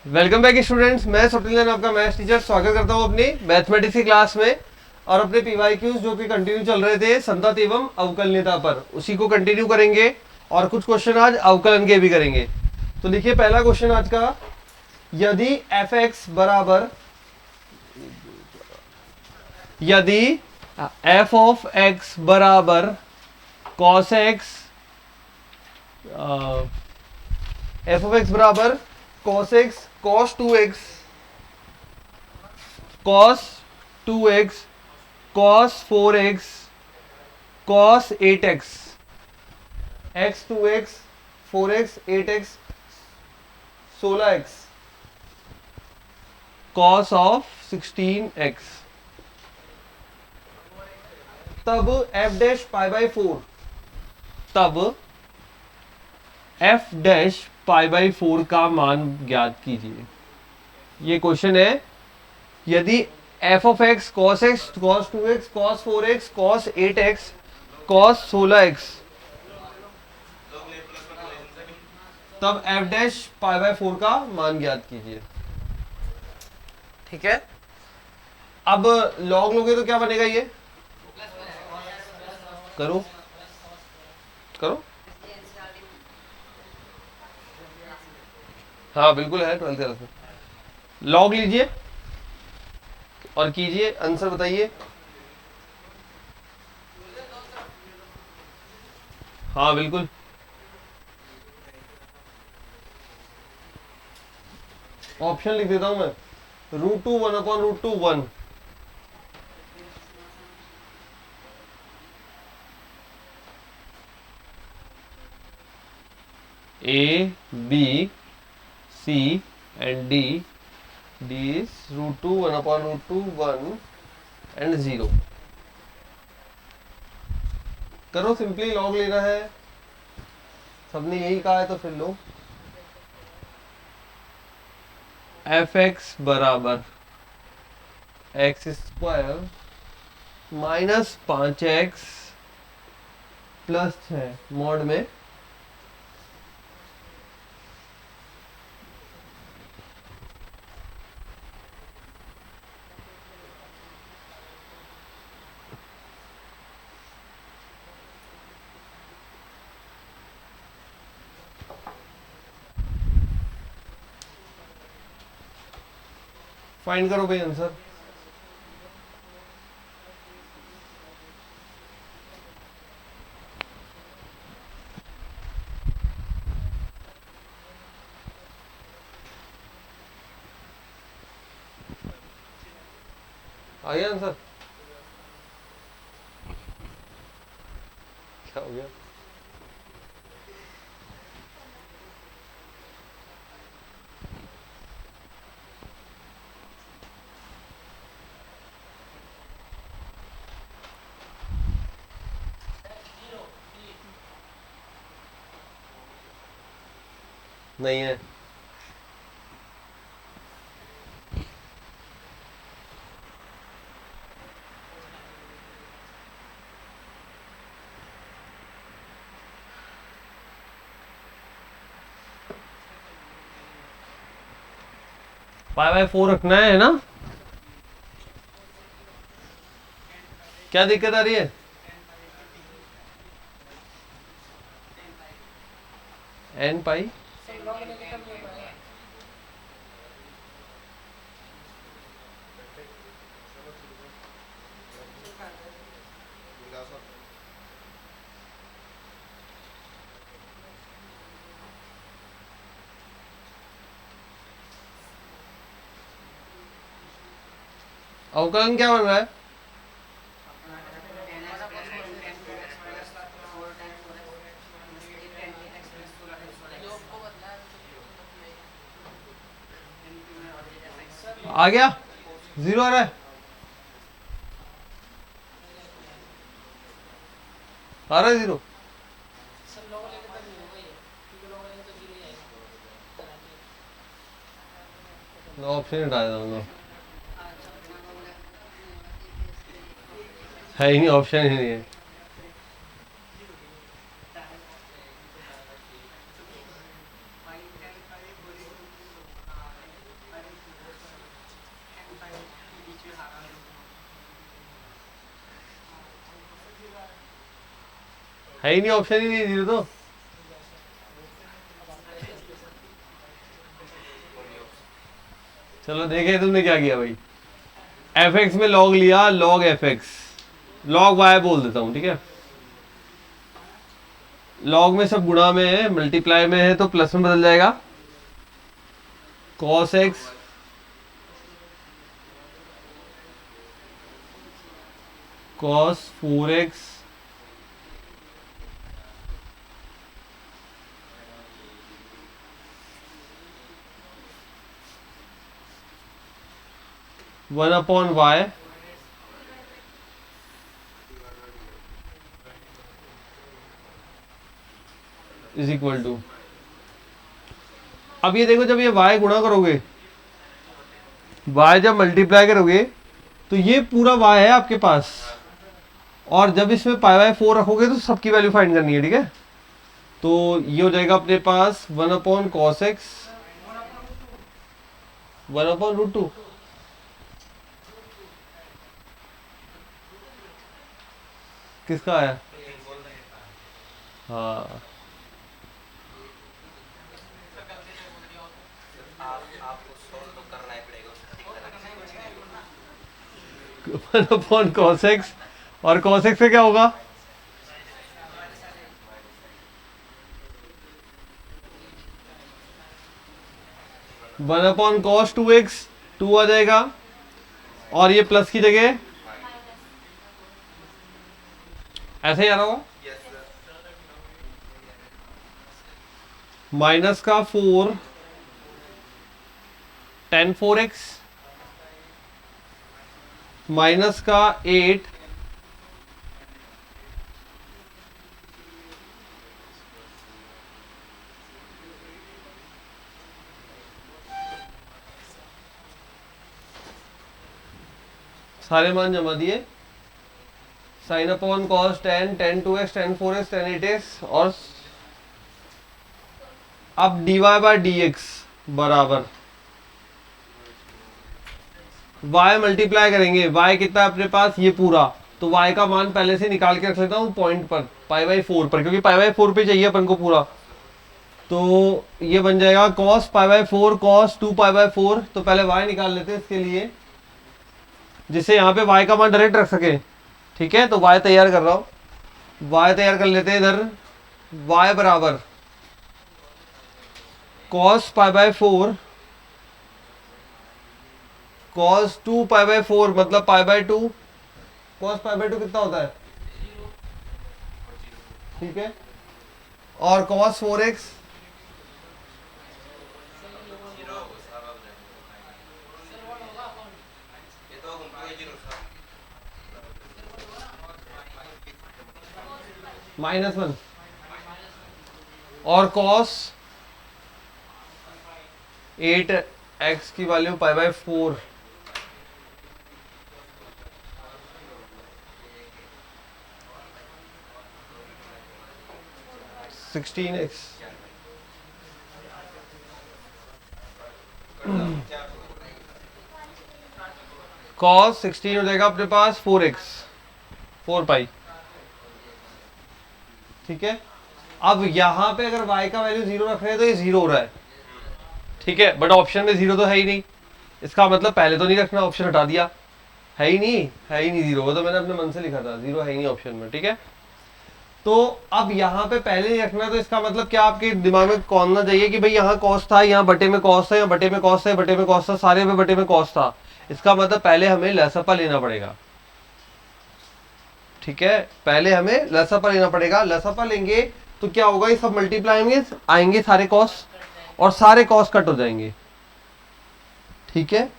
Welcome back students, मैं स्वप्निल आपका maths teacher स्वागत करता हूं अपनी मैथमेटिक्स की क्लास में। और अपने पीवाईक्यूज जो कि कंटिन्यू चल रहे थे संतत एवं अवकलनीयता पर, उसी को कंटिन्यू करेंगे और कुछ क्वेश्चन आज अवकलन के भी करेंगे। तो देखिए पहला क्वेश्चन आज का, यदि एफ एक्स बराबर, यदि एफ ऑफ एक्स बराबर cos x, f of x बराबर cos x cos 2x cos 2x cos 4x cos 8x, x 2x 4x 8x 16x cos of 16x, तब f डैश पाई बाई 4, तब f dash pi by 4 का मान ज्ञात कीजिए। ये question है, यदि f of x cos x cos 2x cos 4x cos 8x cos 16x, तब f डैश पाई बाई 4 का मान ज्ञात कीजिए। ठीक है, अब लॉग लोगे तो क्या बनेगा, ये करो करो। हाँ बिल्कुल है, 12th क्लास में लॉग लीजिए और कीजिए, आंसर बताइए। हाँ बिल्कुल, ऑप्शन लिख देता हूं मैं, √2 1/√2 1, A B C and D is √2 1/√2 1 and 0। करो, सिंपली लॉग लेना है, सबने यही कहा है तो फिर लो। एफ एक्स बराबर x square minus 5x plus 6 mod में फाइंड करो भाई आंसर। आइए आंसर, क्या हो गया? नहीं है, पाई बाई 4 रखना है ना? क्या दिक्कत आ रही है? n पाई अवकलन क्या बन रहा है? आ गया, 0 आ रहा है, आ रहा है 0। ऑप्शन हटा देता हूँ, है ही नहीं, ऑप्शन ही नहीं है। है ही नहीं, ऑप्शन ही नहीं जीरो तो। चलो देखे तुमने क्या किया भाई। एफ एक्स में लॉग लिया, log F X, log Y बोल देता हूं, ठीक है। लॉग में सब गुणा में है, मल्टीप्लाई में है तो प्लस में बदल जाएगा। Cos x cos 4x one upon Y is equal to. अब ये देखो, जब ये y गुणा करोगे, y जब मल्टीप्लाई करोगे तो ये पूरा y है आपके पास, और जब इसमें पाई बाय 4 रखोगे तो सबकी वैल्यू फाइंड करनी है, ठीक है। तो ये हो जाएगा अपने पास 1 upon cos X 1 upon root 2। किसका आया? हाँ, वन अपॉन कॉस एक्स, और कॉस एक्स का क्या होगा? वन अपॉन कॉस 2x, 2 आ जाएगा, और ये प्लस की जगह ऐसे ही आ रहा होगा, माइनस का 4 tan 4x माइनस का 8 सारे मान जमा दिए, sine upon cos 10 tan 2x tan 4x tan 8x, और अब dy बाय dx बराबर y मल्टीप्लाई करेंगे, y कितना है अपने पास, ये पूरा, तो y का मान पहले से निकाल के रख लेता हूँ पॉइंट पर, पाई बाई 4 पर, क्योंकि पाई बाई 4 पे चाहिए अपन को पूरा। तो ये बन जाएगा cos pi by 4 cos 2 pi by 4। तो पहले y निकाल लेते हैं इसके लिए, जिससे यहाँ पे y का मान डायरेक्ट रख सके, ठीक है। तो y तैयार कर रहा हूँ, y तैयार कर लेते हैं इधर। y बराबर cos pi by 4 cos 2 pi by 4 मतलब pi by 2, cos pi by 2 कितना होता है, ठीक है। और cos 4x -1, और cos 8x की value pi by 4 16x। cos 16 हो जाएगा अपने पास 4x 4 पाई, ठीक है। अब यहां पे अगर y का वैल्यू 0 रख रहे हैं तो ये 0 हो रहा है, ठीक है। बट ऑप्शन में 0 तो है ही नहीं, इसका मतलब पहले तो नहीं रखना, ऑप्शन हटा दिया, है ही नहीं, है ही नहीं 0, वो तो मैंने अपने मन से लिखा था, 0 है ही नहीं ऑप्शन में, ठीक है। तो अब यहाँ पे पहले नहीं रखना, तो इसका मतलब क्या आपके दिमाग में कौन ना चाहिए कि भाई यहाँ कॉस था, यहाँ बटे में कॉस था, यहाँ बटे में कॉस था, बटे में कॉस था, सारे में बटे में कॉस था। इसका मतलब पहले हमें लसपा लेना पड़ेगा, ठीक है। पहले हमें लसपा लेना पड़ेगा, लसपा लेंगे तो क्या होगा, ये सब मल्टीप्लाई होंगे, आएंगे सारे कॉस, और सारे कॉस कट हो जाएंगे, ठीक है।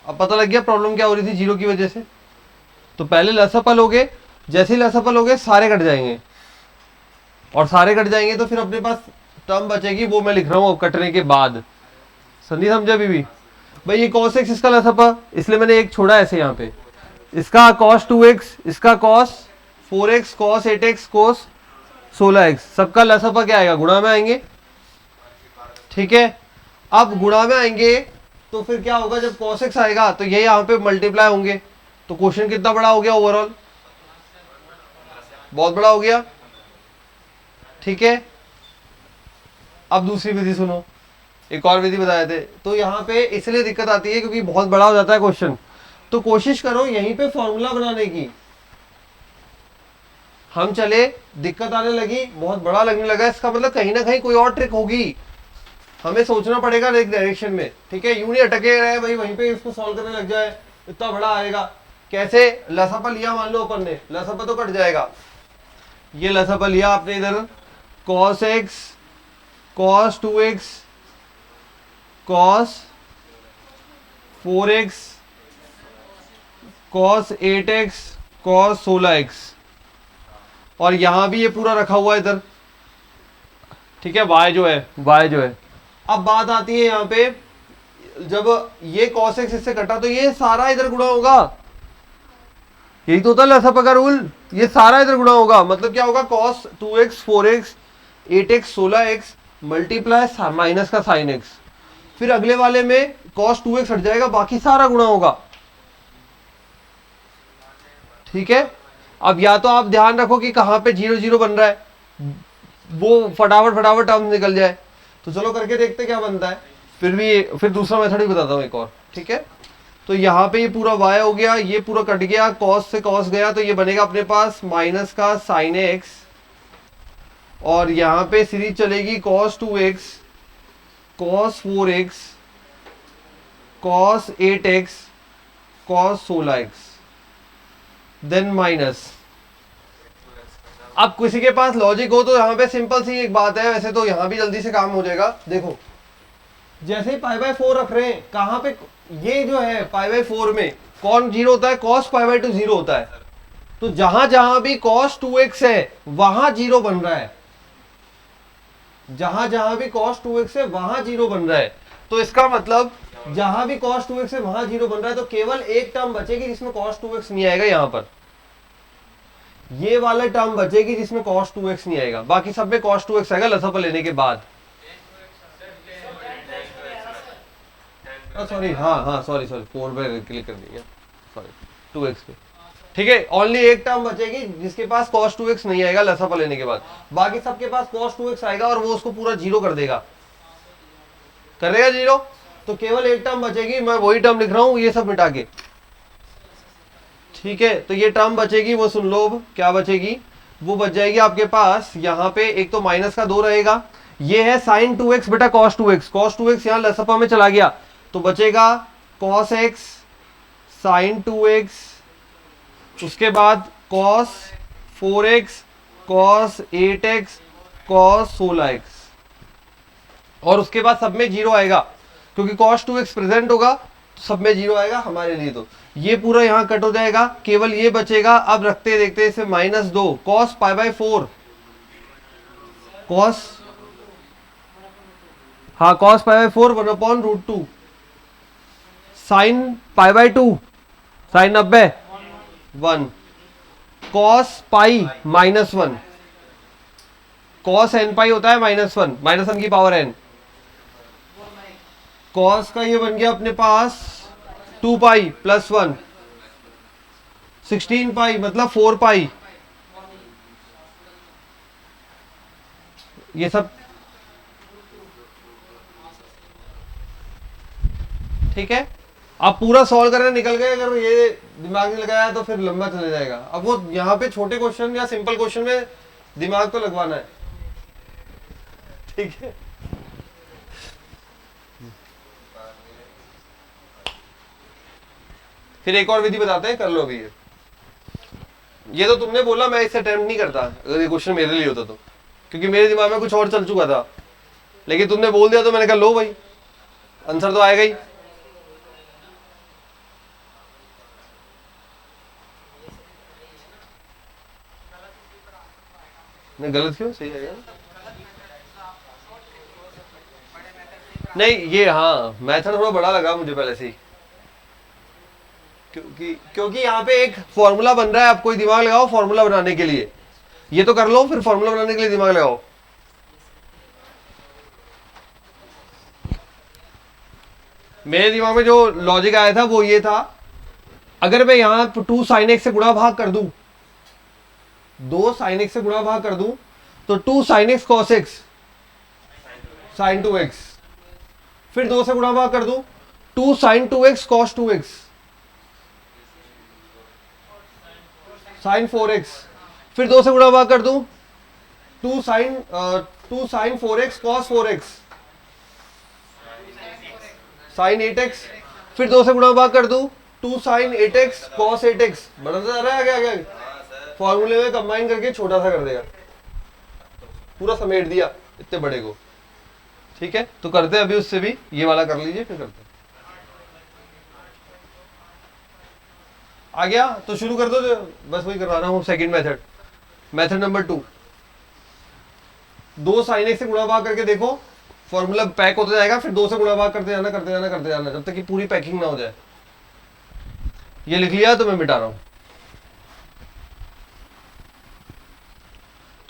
अब पता लग गया प्रॉब्लम क्या हो रही थी जीरो की वजह से। तो पहले लसपा लोगे, जैसे ही लसपा लोगे सारे कट जाएंगे, और सारे कट जाएंगे तो फिर अपने पास टर्म बचेगी, वो मैं लिख रहा हूँ कटने के बाद। संधि समझा अभी भी भाई? ये cos x इसका लसपा, इसलिए मैंने एक छोड़ा ऐसे यहाँ पे, इसका cos 2x, इसका cos 4x, cos 8x, cos 16x, सबका लसपा क्या आएगा, गुणा में आएंगे, ठीक है। अब गुणा में आएंगे तो फिर क्या होगा, जब cos x आएगा तो ये यहाँ पे मल्टीप्लाई होंगे, तो क्वेश्चन कितना बड़ा हो गया ओवरऑल, बहुत बड़ा हो गया, ठीक है। अब दूसरी विधि सुनो, एक और विधि बताए थे। तो यहाँ पे इसलिए दिक्कत आती है क्योंकि बहुत बड़ा हो जाता है क्वेश्चन, तो कोशिश करो यहीं पे फॉर्मूला बनाने की। हम चले, दिक्कत आने लगी, बहुत बड़ा लगने लगा, इसका मतलब कहीं ना कहीं कोई और ट्रिक होगी, हमें सोचना पड़ेगा एक डायरेक्शन में, ठीक है। यूं नहीं अटके रहे भाई वहीं पे इसको सॉल्व करने लग जाए, इतना बड़ा आएगा कैसे। लसापा लिया मान लो अपन ने, लसापा तो कट जाएगा। ये लसापा लिया आपने इधर, cos x cos 2x cos 4x cos 8x cos 16x, और यहां भी ये पूरा रखा हुआ है इधर, ठीक है। y जो है अब बात आती है यहां पे, जब ये cos x इससे कटा तो ये सारा इधर गुणा होगा, यही तो होता है लसापा का रूल, ये सारा इधर गुणा होगा। मतलब क्या होगा, cos 2x 4x 8x 16x multiply minus का साइन x, फिर अगले वाले में cos 2x हट जाएगा, बाकी सारा गुणा होगा, ठीक है। अब या तो आप ध्यान रखो कि कहां पे 0 0 बन रहा है, वो फटाफट टर्म निकल जाए। तो चलो करके देखते क्या बनता है, फिर दूसरा मेथड भी बताता हूं एक और, ठीक है। तो यहाँ पे ये पूरा y हो गया, ये पूरा कट गया, cos से cos गया, तो ये बनेगा अपने पास माइनस का साइन x, और यहाँ पे सीरीज चलेगी cos 2x cos 4x cos 8x cos 16x, then minus. अब किसी के पास लॉजिक हो तो यहाँ पे सिंपल सी एक बात है, वैसे तो यहाँ भी जल्दी से काम हो जाएगा। देखो जैसे ही पाई बाय 4 रख रहे हैं, कहां पे ये जो है पाई बाय 4 में कौन जीरो होता है, cos पाई बाय 2 जीरो होता है। तो जहां जहां भी cos 2x है वहां जीरो बन रहा है, जहां जहां भी cos 2x है वहां जीरो बन रहा है। तो इसका मतलब जहां भी cos 2x है वहां जीरो बन रहा है, तो केवल एक टर्म बचेगी जिसमें cos 2x नहीं आएगा, यहां पर ये वाला टर्म बचेगी जिसमें cos 2x नहीं आएगा, बाकी सब में cos 2x आएगा लसापा लेने के बाद। सॉरी हाँ सॉरी 4 पे क्लिक कर दिया, सॉरी 2x पे, ठीक है। ओनली एक टर्म बचेगी जिसके पास cos 2x नहीं आएगा लसापा लेने के बाद, बाकी सबके पास cos 2x आएगा और वो उसको पूरा जीरो कर देगा, करेगा जीरो। तो केवल एक टर्म बचेगी, मैं वही टर्म लिख रहा हूं ये सब मिटा के, ठीक है। तो ये टर्म बचेगी, वो सुन लो क्या बचेगी, वो बच जाएगी आपके पास यहाँ पे, एक तो माइनस का 2 रहेगा, ये है साइन 2x बेटा cos 2x यहाँ लसापा में चला गया, तो बचेगा cos x sin 2x, उसके बाद cos 4x cos 8x cos 16x, और उसके बाद सब में जीरो आएगा क्योंकि cos 2x प्रेजेंट होगा, तो सब में जीरो आएगा हमारे लिए। तो ये पूरा यहाँ कट हो जाएगा, केवल ये बचेगा। अब रखते देखते इसे -2 cos पाई बाय 4 cos, हाँ cos pi by 4 1/√2 sine pi by 2 sine 90 1 cos pi -1 cos n pi होता है -1 की पावर n, cos का ये बन गया अपने पास 2 पाई प्लस 1 16 पाई मतलब 4 पाई, ये सब ठीक है। आप पूरा सॉल्व करने निकल गए, अगर ये दिमाग नहीं लगाया तो फिर लंबा चले जाएगा। अब वो यहाँ पे छोटे क्वेश्चन या सिंपल क्वेश्चन में दिमाग तो लगवाना है, ठीक है। फिर एक और विधि बताते हैं, कर लो अभी। ये तो तुमने बोला, मैं इसे अटेम्प्ट नहीं करता अगर ये क्वेश्चन मेरे लिए होता तो, क्योंकि मेरे दिमाग में कुछ और चल चुका था, लेकिन तुमने बोल दिया तो मैंने कहा लो भाई आंसर तो आएगा ही। नहीं गलत क्यों, सही है नहीं ये, हाँ मैथड थोड़ा बड़ा लगा मुझे पहले से ही, क्योंकि यहाँ पे एक फॉर्मूला बन रहा है, आप कोई दिमाग लगाओ फॉर्मूला बनाने के लिए, ये तो कर लो, फिर फॉर्मूला बनाने के लिए दिमाग लगाओ। मेरे दिमाग में जो लॉजिक आया था वो ये था, अगर मैं यहाँ 2 sin x से गुणा भाग कर दूं, 2 sin x से गुणा भाग कर दूं तो 2 sin x cos x sin 2x, फिर 2 से गुणा भाग कर दूं 2 sin 2x cos 2x sin 4x, फिर 2 से गुणा भाग कर दूं 2 sin 4x cos 4x sin 8x, फिर 2 से गुणा भाग कर दूं 2 sin 8x cos 8x। बढ़ता जा रहा है आगे आगे, फॉर्मूले में कंबाइन करके छोटा सा कर देगा, पूरा समेट दिया इतने बड़े को। ठीक है, तो करते हैं अभी उससे भी, ये वाला कर लीजिए फिर करते हैं। आ गया तो शुरू कर दो, बस वही करवा रहा हूं। Second method, method number 2, 2 sin x से गुणा भाग करके देखो, फॉर्मूला पैक होता जाएगा, फिर 2 से गुणा भाग करते जाना करते जाना करते जाना जब तक कि पूरी पैकिंग ना हो जाए। ये लिख लिया तो मैं मिटा रहा हूं।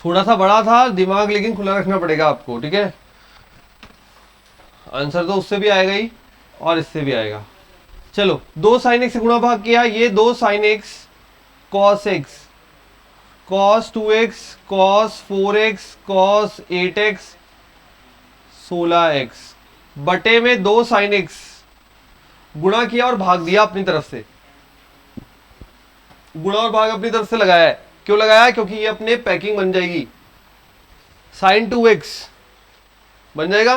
थोड़ा सा बड़ा था दिमाग, लेकिन खुला रखना पड़ेगा आपको। ठीक है, आंसर तो उससे भी आएगा ही और इससे भी आएगा। चलो, 2 sin x से गुणा भाग किया, ये 2 sin x cos x cos 2x cos 4x cos 8x 16x बटे में 2 sin x गुणा किया और भाग दिया अपनी तरफ से। गुणा और भाग अपनी तरफ से लगाया है, क्यों लगाया? क्योंकि ये अपने पैकिंग बन जाएगी। sin 2x बन जाएगा,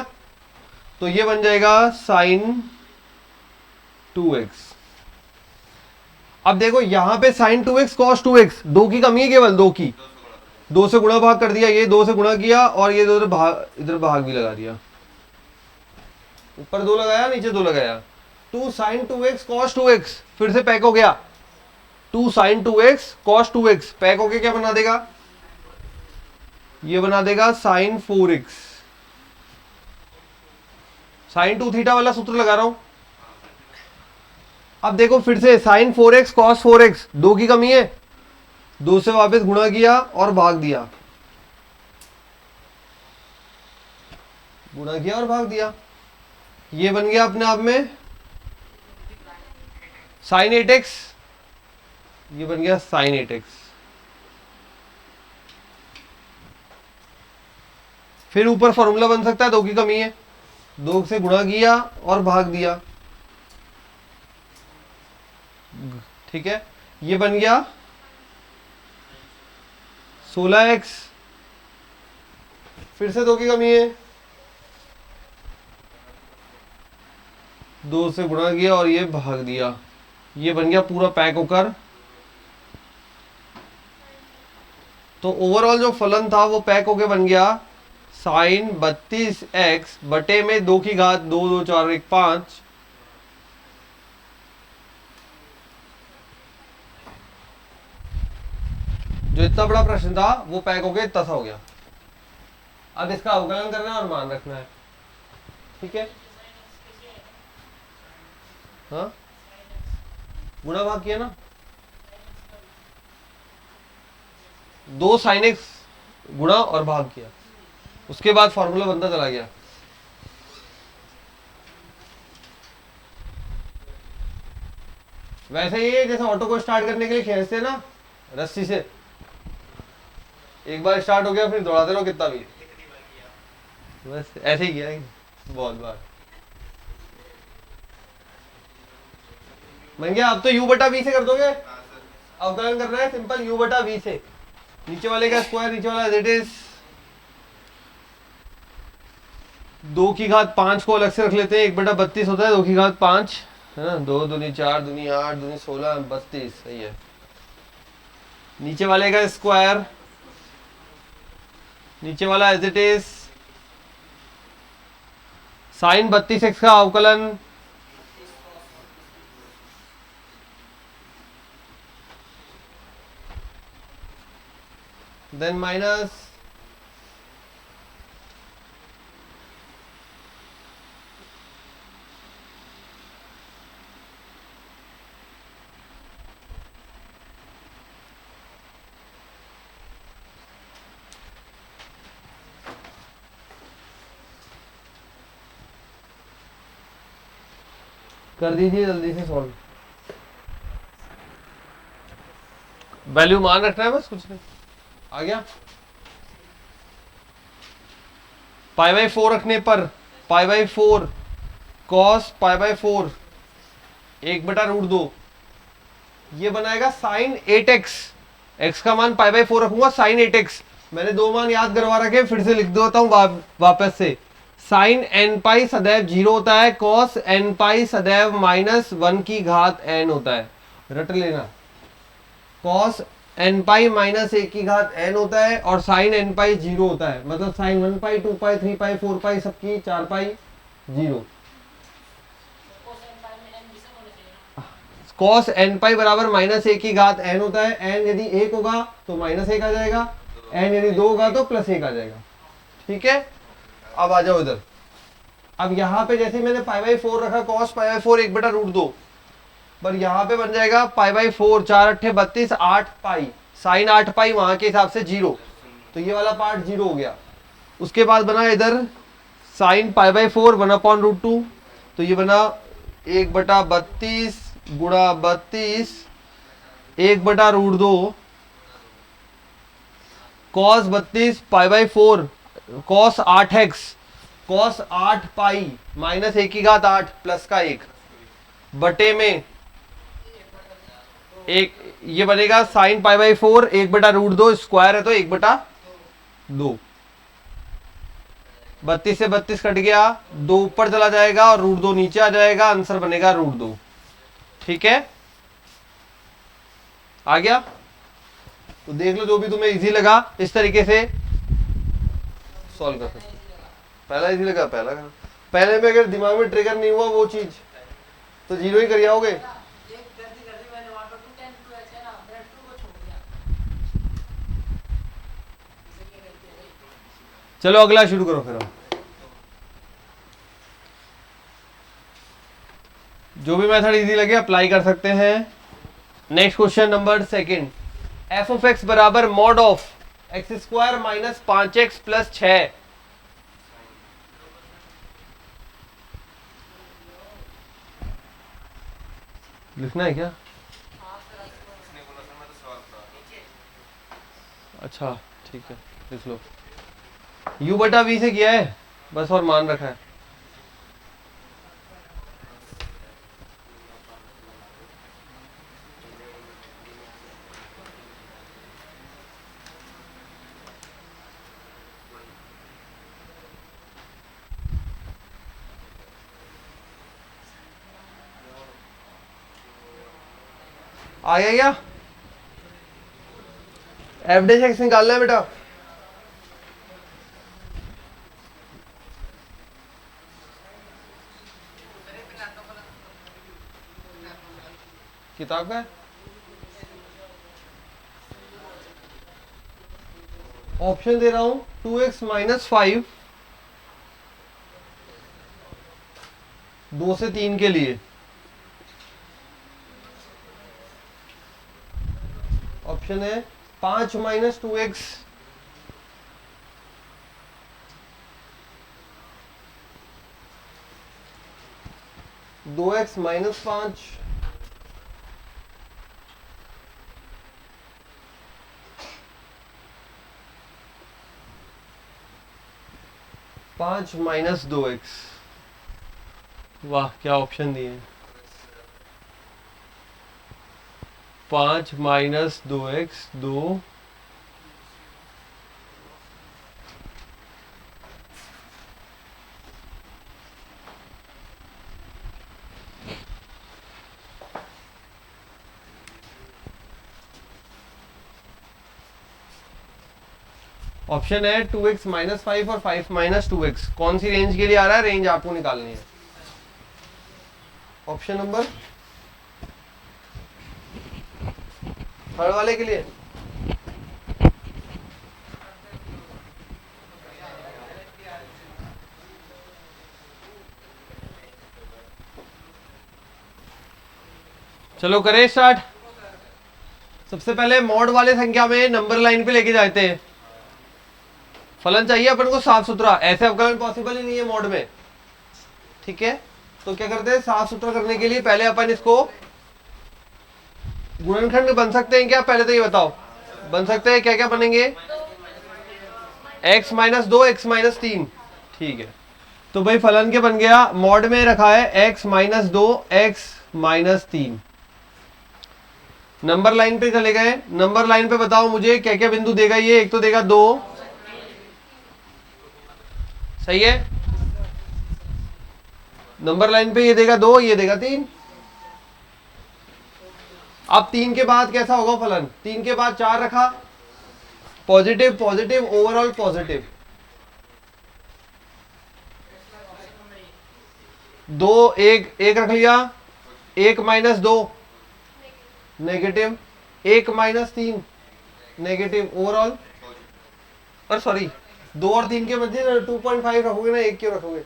तो ये बन जाएगा sin 2x। अब देखो यहां पे sin 2x cos 2x, 2 की कमी है केवल, 2 की, 2 से गुणा भाग कर दिया, ये 2 से गुणा किया और ये इधर भाग भी लगा दिया। ऊपर 2 लगाया, नीचे 2 लगाया। 2 sin 2x cos 2x फिर से पैक हो गया। 2 sin 2x cos 2x pack होके क्या बना देगा? ये बना देगा sin 4x। sin 2 थीटा वाला सूत्र लगा रहा हूं। अब देखो फिर से sin 4x cos 4x, 2 की कमी है, 2 से वापस गुणा किया और भाग दिया, गुणा किया और भाग दिया। ये बन गया अपने आप में sin 8x, ये बन गया sin 8x। फिर ऊपर फॉर्मूला बन सकता है, 2 की कमी है, 2 से गुणा किया और भाग दिया। ठीक है, ये बन गया 16x, फिर से 2 की कमी है, 2 से गुणा किया और ये भाग दिया। ये बन गया पूरा पैक होकर। तो ओवरऑल जो फलन था वो पैक होके बन गया sin 32x बटे में 2 की घात 2 2 4 1 5 जो इतना बड़ा प्रश्न था वो पैक हो गया, इतना सा हो गया। अब इसका अवकलन करना है और मान रखना है। ठीक है, हाँ, गुणा भाग किया ना, 2 sin x गुणा और भाग किया, उसके बाद फॉर्मूला बनता चला गया। वैसे ही जैसे ऑटो को स्टार्ट करने के लिए खींचते हैं ना रस्सी से, एक बार स्टार्ट हो गया फिर दौड़ाते रहो कितना भी, बस ऐसे ही किया बहुत बार। बन गया। अब तो u बटा v से कर दोगे, अवकलन करना है सिंपल, u बटा v से, नीचे वाले का स्क्वायर, नीचे वाला दैट इज 2 की घात 5 को अलग से रख लेते हैं, 1/32 होता है, 2 की घात 5 है ना, 2 दूनी 4 दूनी 8 दूनी 16 32, सही है। नीचे वाले का स्क्वायर, नीचे वाला as it is sin 32x का अवकलन, देन माइनस कर दीजिए जल्दी से सॉल्व। वैल्यू मान रखना है बस, कुछ नहीं। आ गया। पाई बाई 4 रखने पर पाई बाई 4 कॉस पाई बाई 4 1/√2 ये बनाएगा साइन 8x। x का मान पाई बाई 4 रखूंगा, साइन 8x। मैंने दो मान याद करवा रखे, फिर से लिख देता हूं वापस से। साइन एन पाई सदैव 0 होता है, कॉस एन पाई सदैव -1 की घात n होता है। रट लेना, कॉस एन पाई -1 की घात n होता है और साइन एन पाई 0 होता है। मतलब साइन 1 पाई 2 पाई 3 पाई 4 पाई सबकी 4 पाई 0। कॉस एन पाई बराबर -1 की घात n होता है। n यदि 1 होगा तो -1 आ जाएगा, n यदि 2 होगा तो +1 आ जाएगा। ठीक है, अब आ जाओ इधर। अब यहाँ पे जैसे मैंने पाई बाई 4 रखा, कॉस पाई बाई 4 1/√2, पर यहाँ पे बन जाएगा पाई बाई 4 4 8 32 8 पाई, साइन 8 पाई वहां के हिसाब से 0, तो ये वाला पार्ट 0 हो गया। उसके बाद बना इधर साइन पाई बाई 4 1/√2, तो ये बना 1/32 गुणा 32 1/√2 cos 32 pi by 4 cos 8x cos 8 पाई -1 की घात 8 प्लस का 1 बटे में एक, ये बनेगा साइन पाई बाई 4 1/√2 स्क्वायर है तो 1/2। 32 से 32 कट गया, 2 ऊपर चला जाएगा और √2 नीचे आ जाएगा, आंसर बनेगा √2। ठीक है, आ गया। तो देख लो जो भी तुम्हें इजी लगा इस तरीके से सॉल्व कर सकते। पहला इजी लगा पहले में अगर दिमाग में ट्रिगर नहीं हुआ वो चीज तो 0 ही कर आओगे। चलो अगला शुरू करो फिर हम। जो भी मेथड इजी लगे अप्लाई कर सकते हैं। Next question number 2, F of x बराबर मॉड ऑफ x² - 5x + 6। लिखना है क्या? अच्छा ठीक है, लिख लो। u/v से किया है बस और मान रखा है। आ गया क्या? f' निकालना है बेटा। किताब का ऑप्शन दे रहा हूं 2x - 5 2 से 3 के लिए। ऑप्शन है 5 - 2x 2x - 5 5 - 2x। वाह क्या ऑप्शन दिए। 5 - 2x 2 ऑप्शन है 2x - 5 और 5 - 2x। कौन सी रेंज के लिए आ रहा है? रेंज आपको निकालनी है। ऑप्शन नंबर थर्ड वाले के लिए चलो करें स्टार्ट। सबसे पहले मॉड वाले संख्या में नंबर लाइन पे लेके जाते हैं। फलन चाहिए अपन को साफ सुथरा, ऐसे अवकलन पॉसिबल ही नहीं है मॉड में। ठीक है, तो क्या करते हैं, साफ सुथरा करने के लिए पहले अपन इसको गुणनखंड बन सकते हैं क्या? पहले तो ये बताओ बन सकते हैं, क्या क्या बनेंगे? x minus 2, x minus 3। ठीक है, तो भाई फलन के बन गया, मॉड में रखा है x minus 2, x minus 3। Number line पे चले गए, नंबर लाइन पे बताओ मुझे क्या क्या बिंदु देगा ये? एक तो देगा 2, सही है, नंबर लाइन पे ये देगा 2, ये देगा 3। अब 3 के बाद कैसा होगा फलन? 3 के बाद 4 रखा, पॉजिटिव पॉजिटिव ओवरऑल पॉजिटिव। 2 1 1 रख लिया, 1 minus 2 negative, 1 minus 3 negative overall. और सॉरी 2 और 3 के मध्य 2.5 रखोगे ना, 1 क्यों रखोगे?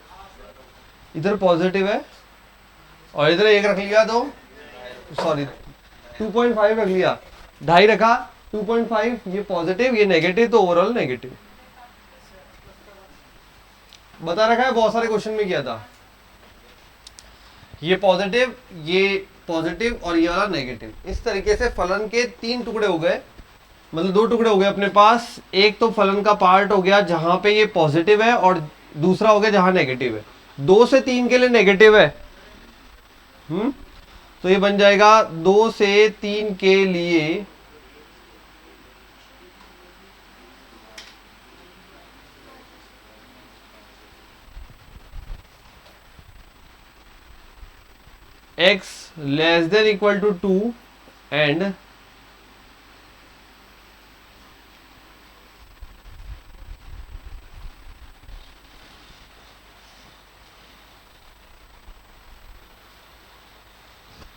इधर पॉजिटिव है और इधर 1 रख लिया, तो सॉरी 2.5 रख लिया, 2.5 रखा, 2.5 ये पॉजिटिव ये नेगेटिव, तो ओवरऑल नेगेटिव। बता रखा है, बहुत सारे क्वेश्चन में किया था। ये पॉजिटिव और ये वाला नेगेटिव। इस तरीके से फलन के 3 टुकड़े हो गए, मतलब 2 टुकड़े हो गए अपने पास। एक तो फलन का पार्ट हो गया जहां पे ये पॉजिटिव है और दूसरा हो गया जहां नेगेटिव है। 2 से 3 के लिए नेगेटिव है, तो ये बन जाएगा 2 से 3 के लिए x less than equal to 2 and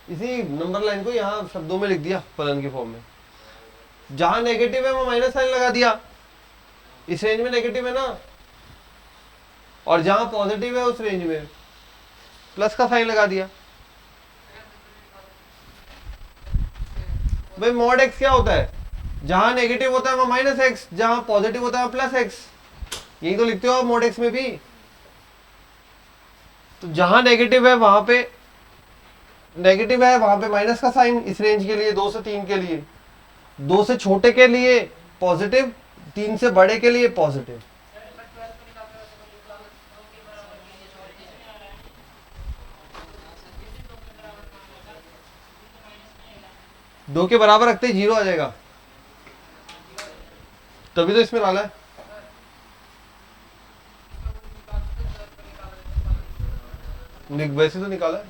इसी नंबर लाइन को यहां शब्दों में लिख दिया फलन के फॉर्म में। जहां नेगेटिव है वो माइनस साइन लगा दिया, इस रेंज में नेगेटिव है ना, और जहां पॉजिटिव है उस रेंज में प्लस का साइन लगा दिया। भाई मॉड एक्स क्या होता है? जहां नेगेटिव होता है वहां माइनस एक्स, जहां पॉजिटिव होता है प्लस एक्स। यही तो लिखते हो आप मॉड एक्स में भी। तो जहां नेगेटिव है वहां पे माइनस का साइन इस रेंज के लिए, 2 से 3 के लिए। 2 से छोटे के लिए पॉजिटिव, 3 से बड़े के लिए पॉजिटिव। दो के बराबर रखते ही 0 आ जाएगा, तभी तो इसमें डाला है। वैसे तो निकाला है,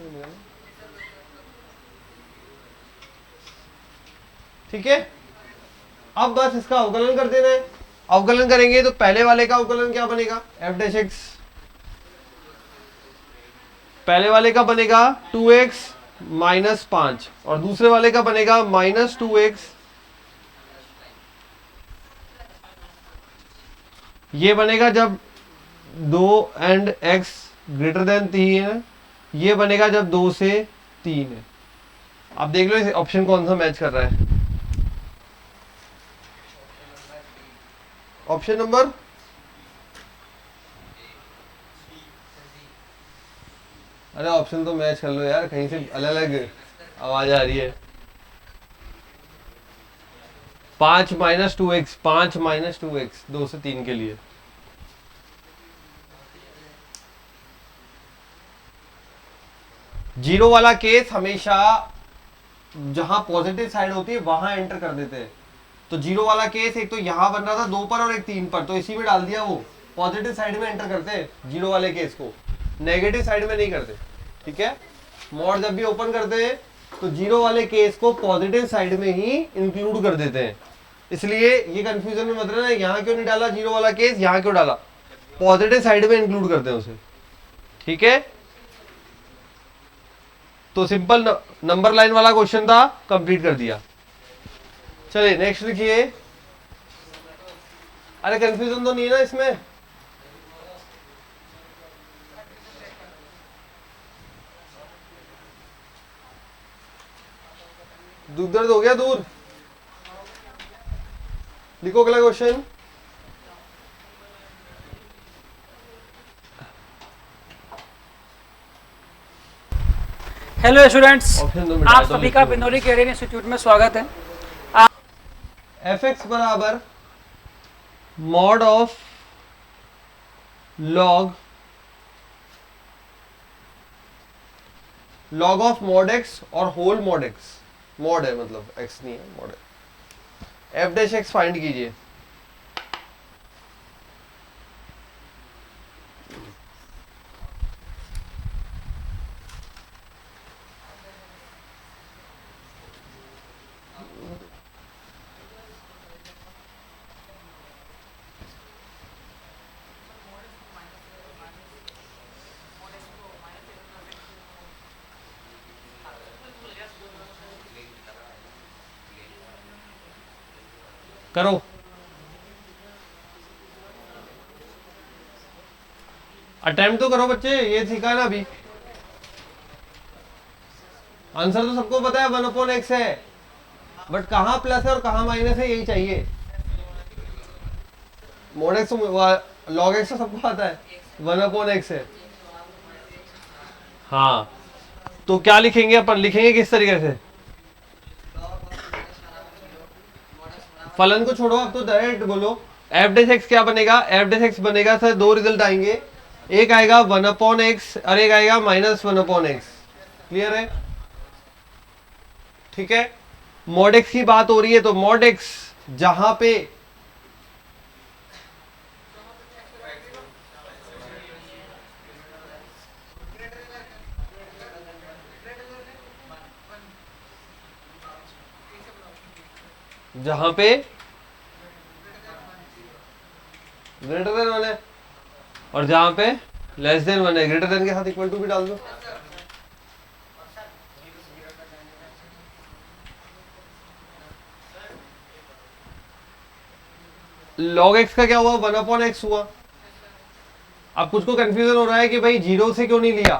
ठीक है। अब बस इसका अवकलन कर देना है। अवकलन करेंगे तो पहले वाले का अवकलन क्या बनेगा? f dash x। पहले वाले का बनेगा 2x माइनस 5 और दूसरे वाले का बनेगा माइनस 2x। ये बनेगा जब 2 एंड x ग्रेटर देन 3 है, ये बनेगा जब 2 से 3 है। अब देख लो इस ऑप्शन कौन सा मैच कर रहा है। ऑप्शन नंबर अरे ऑप्शन तो मैच कर लो यार, कहीं से अलग अलग आवाज आ रही है। 5 माइनस 2x, 5 माइनस 2x 2 से 3 के लिए। जीरो वाला केस हमेशा जहां पॉजिटिव साइड होती है वहां एंटर कर देते हैं। तो जीरो वाला केस एक तो यहां बन रहा था 2 पर और एक 3 पर, तो इसी में डाल दिया। वो पॉजिटिव साइड में एंटर करते हैं जीरो वाले केस को, नेगेटिव साइड में नहीं करते, ठीक है। मॉड जब भी ओपन करते हैं तो जीरो वाले केस को पॉजिटिव साइड में ही इंक्लूड कर देते हैं। इसलिए ये कंफ्यूजन में मत रहना, यहाँ क्यों नहीं डाला जीरो वाला केस, यहाँ क्यों डाला, पॉजिटिव साइड में इंक्लूड करते हैं उसे, ठीक है। तो सिंपल नंबर लाइन वाला क्वेश्चन था, कंप्लीट कर दिया। चलिए नेक्स्ट लिखिए। अरे कंफ्यूजन तो नहीं है ना इसमें? दुख दर्द हो गया दूर? लिखो अगला क्वेश्चन। हेलो स्टूडेंट्स, आप सभी का बिनोली कैरियर इंस्टीट्यूट में स्वागत है। एफ एक्स बराबर mod of log of mod x और होल मॉड एक्स, मॉड है मतलब एक्स नहीं है, मॉड है। एफ डैश एक्स फाइंड कीजिए। करो, अटेम्प्ट तो करो बच्चे, ये सीखा ना अभी। आंसर तो सबको पता है 1/x है, बट कहाँ प्लस है और कहाँ माइनस है यही चाहिए। मोड एक्स लॉग एक्स तो सबको आता है, 1/x है। हाँ, तो क्या लिखेंगे अपन, लिखेंगे किस तरीके से? फलन को छोड़ो, अब तो डायरेक्ट बोलो। एफ डैश एक्स क्या बनेगा? एफ डैश एक्स बनेगा सर, दो रिजल्ट आएंगे, एक आएगा 1/x और एक आएगा -1/x। क्लियर है? ठीक है, मॉड एक्स की बात हो रही है, तो मॉड एक्स जहां पे ग्रेटर देन 1 है और जहां पे लेस देन 1 है, ग्रेटर देन के साथ इक्वल टू भी डाल दो। log x का क्या हुआ? 1/x हुआ। अब कुछ को कंफ्यूजन हो रहा है कि भाई जीरो से क्यों नहीं लिया,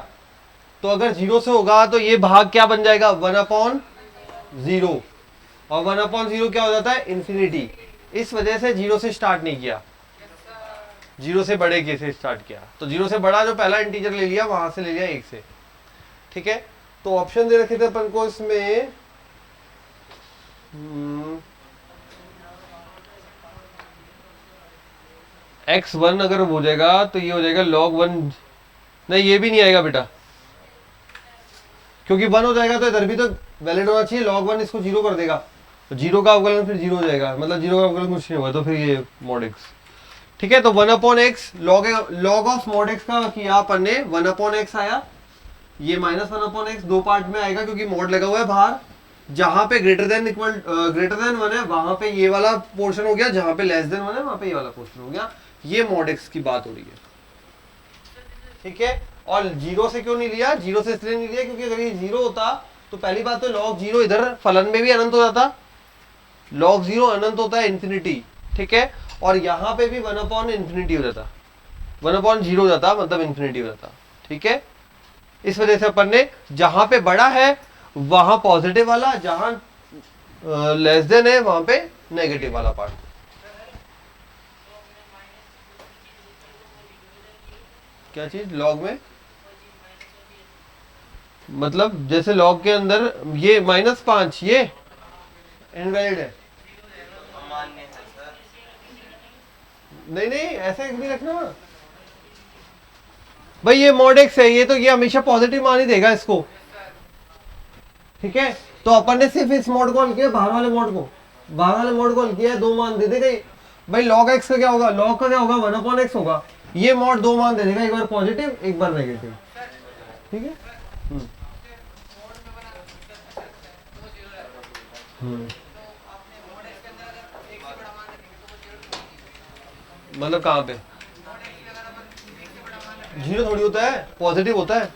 तो अगर जीरो से होगा तो ये भाग क्या बन जाएगा? 1/0, और 1/0 क्या हो जाता है? इंफिनिटी। इस वजह से जीरो से स्टार्ट नहीं किया, जीरो से बड़े के से स्टार्ट किया। तो जीरो से बड़ा जो पहला इंटीजर ले लिया वहां से ले लिया एक से। ठीक है, तो ऑप्शन दे रखे थे अपन को इसमें x1 अगर हो जाएगा तो ये हो जाएगा log 1। नहीं, ये भी नहीं आएगा बेटा, क्योंकि 1 हो जाएगा तो इधर भी तो वैलिड होना चाहिए। log 1 इसको जीरो कर देगा, तो जीरो का अवकलन फिर जीरो हो जाएगा, मतलब जीरो का अवकलन कुछ नहीं होगा, तो फिर ये mod x। ठीक है, तो 1/x log of mod x का किया अपन ने, 1/x आया, ये -1/x दो पार्ट में आएगा क्योंकि mod लगा हुआ है बाहर। जहां पे ग्रेटर देन 1 है वहां पे ये वाला पोर्शन हो गया, जहां पे लेस देन 1 है वहां पे ये वाला पोर्शन हो गया। ये mod x की बात हो रही है। ठीक है, और जीरो से क्यों नहीं लिया? जीरो से इसलिए नहीं लिया क्योंकि अगर ये जीरो होता तो पहली बात तो log 0 इधर फलन में भी अनंत हो जाता, log 0 अनंत होता है, इंफिनिटी। ठीक है, और यहाँ पे भी 1/∞ हो जाता, 1/0 हो जाता, मतलब इंफिनिटी हो जाता। ठीक है, इस वजह से अपन ने जहां पे बड़ा है वहां पॉजिटिव वाला, जहां लेस देन है वहां पे नेगेटिव वाला पार्ट। क्या चीज? लॉग में मतलब जैसे लॉग के अंदर ये -5 ये इनवैलिड है। नहीं नहीं, ऐसे नहीं रखना भाई, ये mod x है, ये तो ये हमेशा पॉजिटिव मान ही देगा इसको। ठीक है, तो अपन ने सिर्फ इस मोड को हल किया, बाहर वाले मोड को, बाहर वाले मोड को हल किया, दो मान दे देगा भाई। log x का क्या होगा? log का क्या होगा? 1/x होगा। ये मोड दो मान दे देगा, एक बार पॉजिटिव एक बार नेगेटिव। ठीक है, मतलब कहाँ पे जीरो थोड़ी होता है, पॉजिटिव होता है।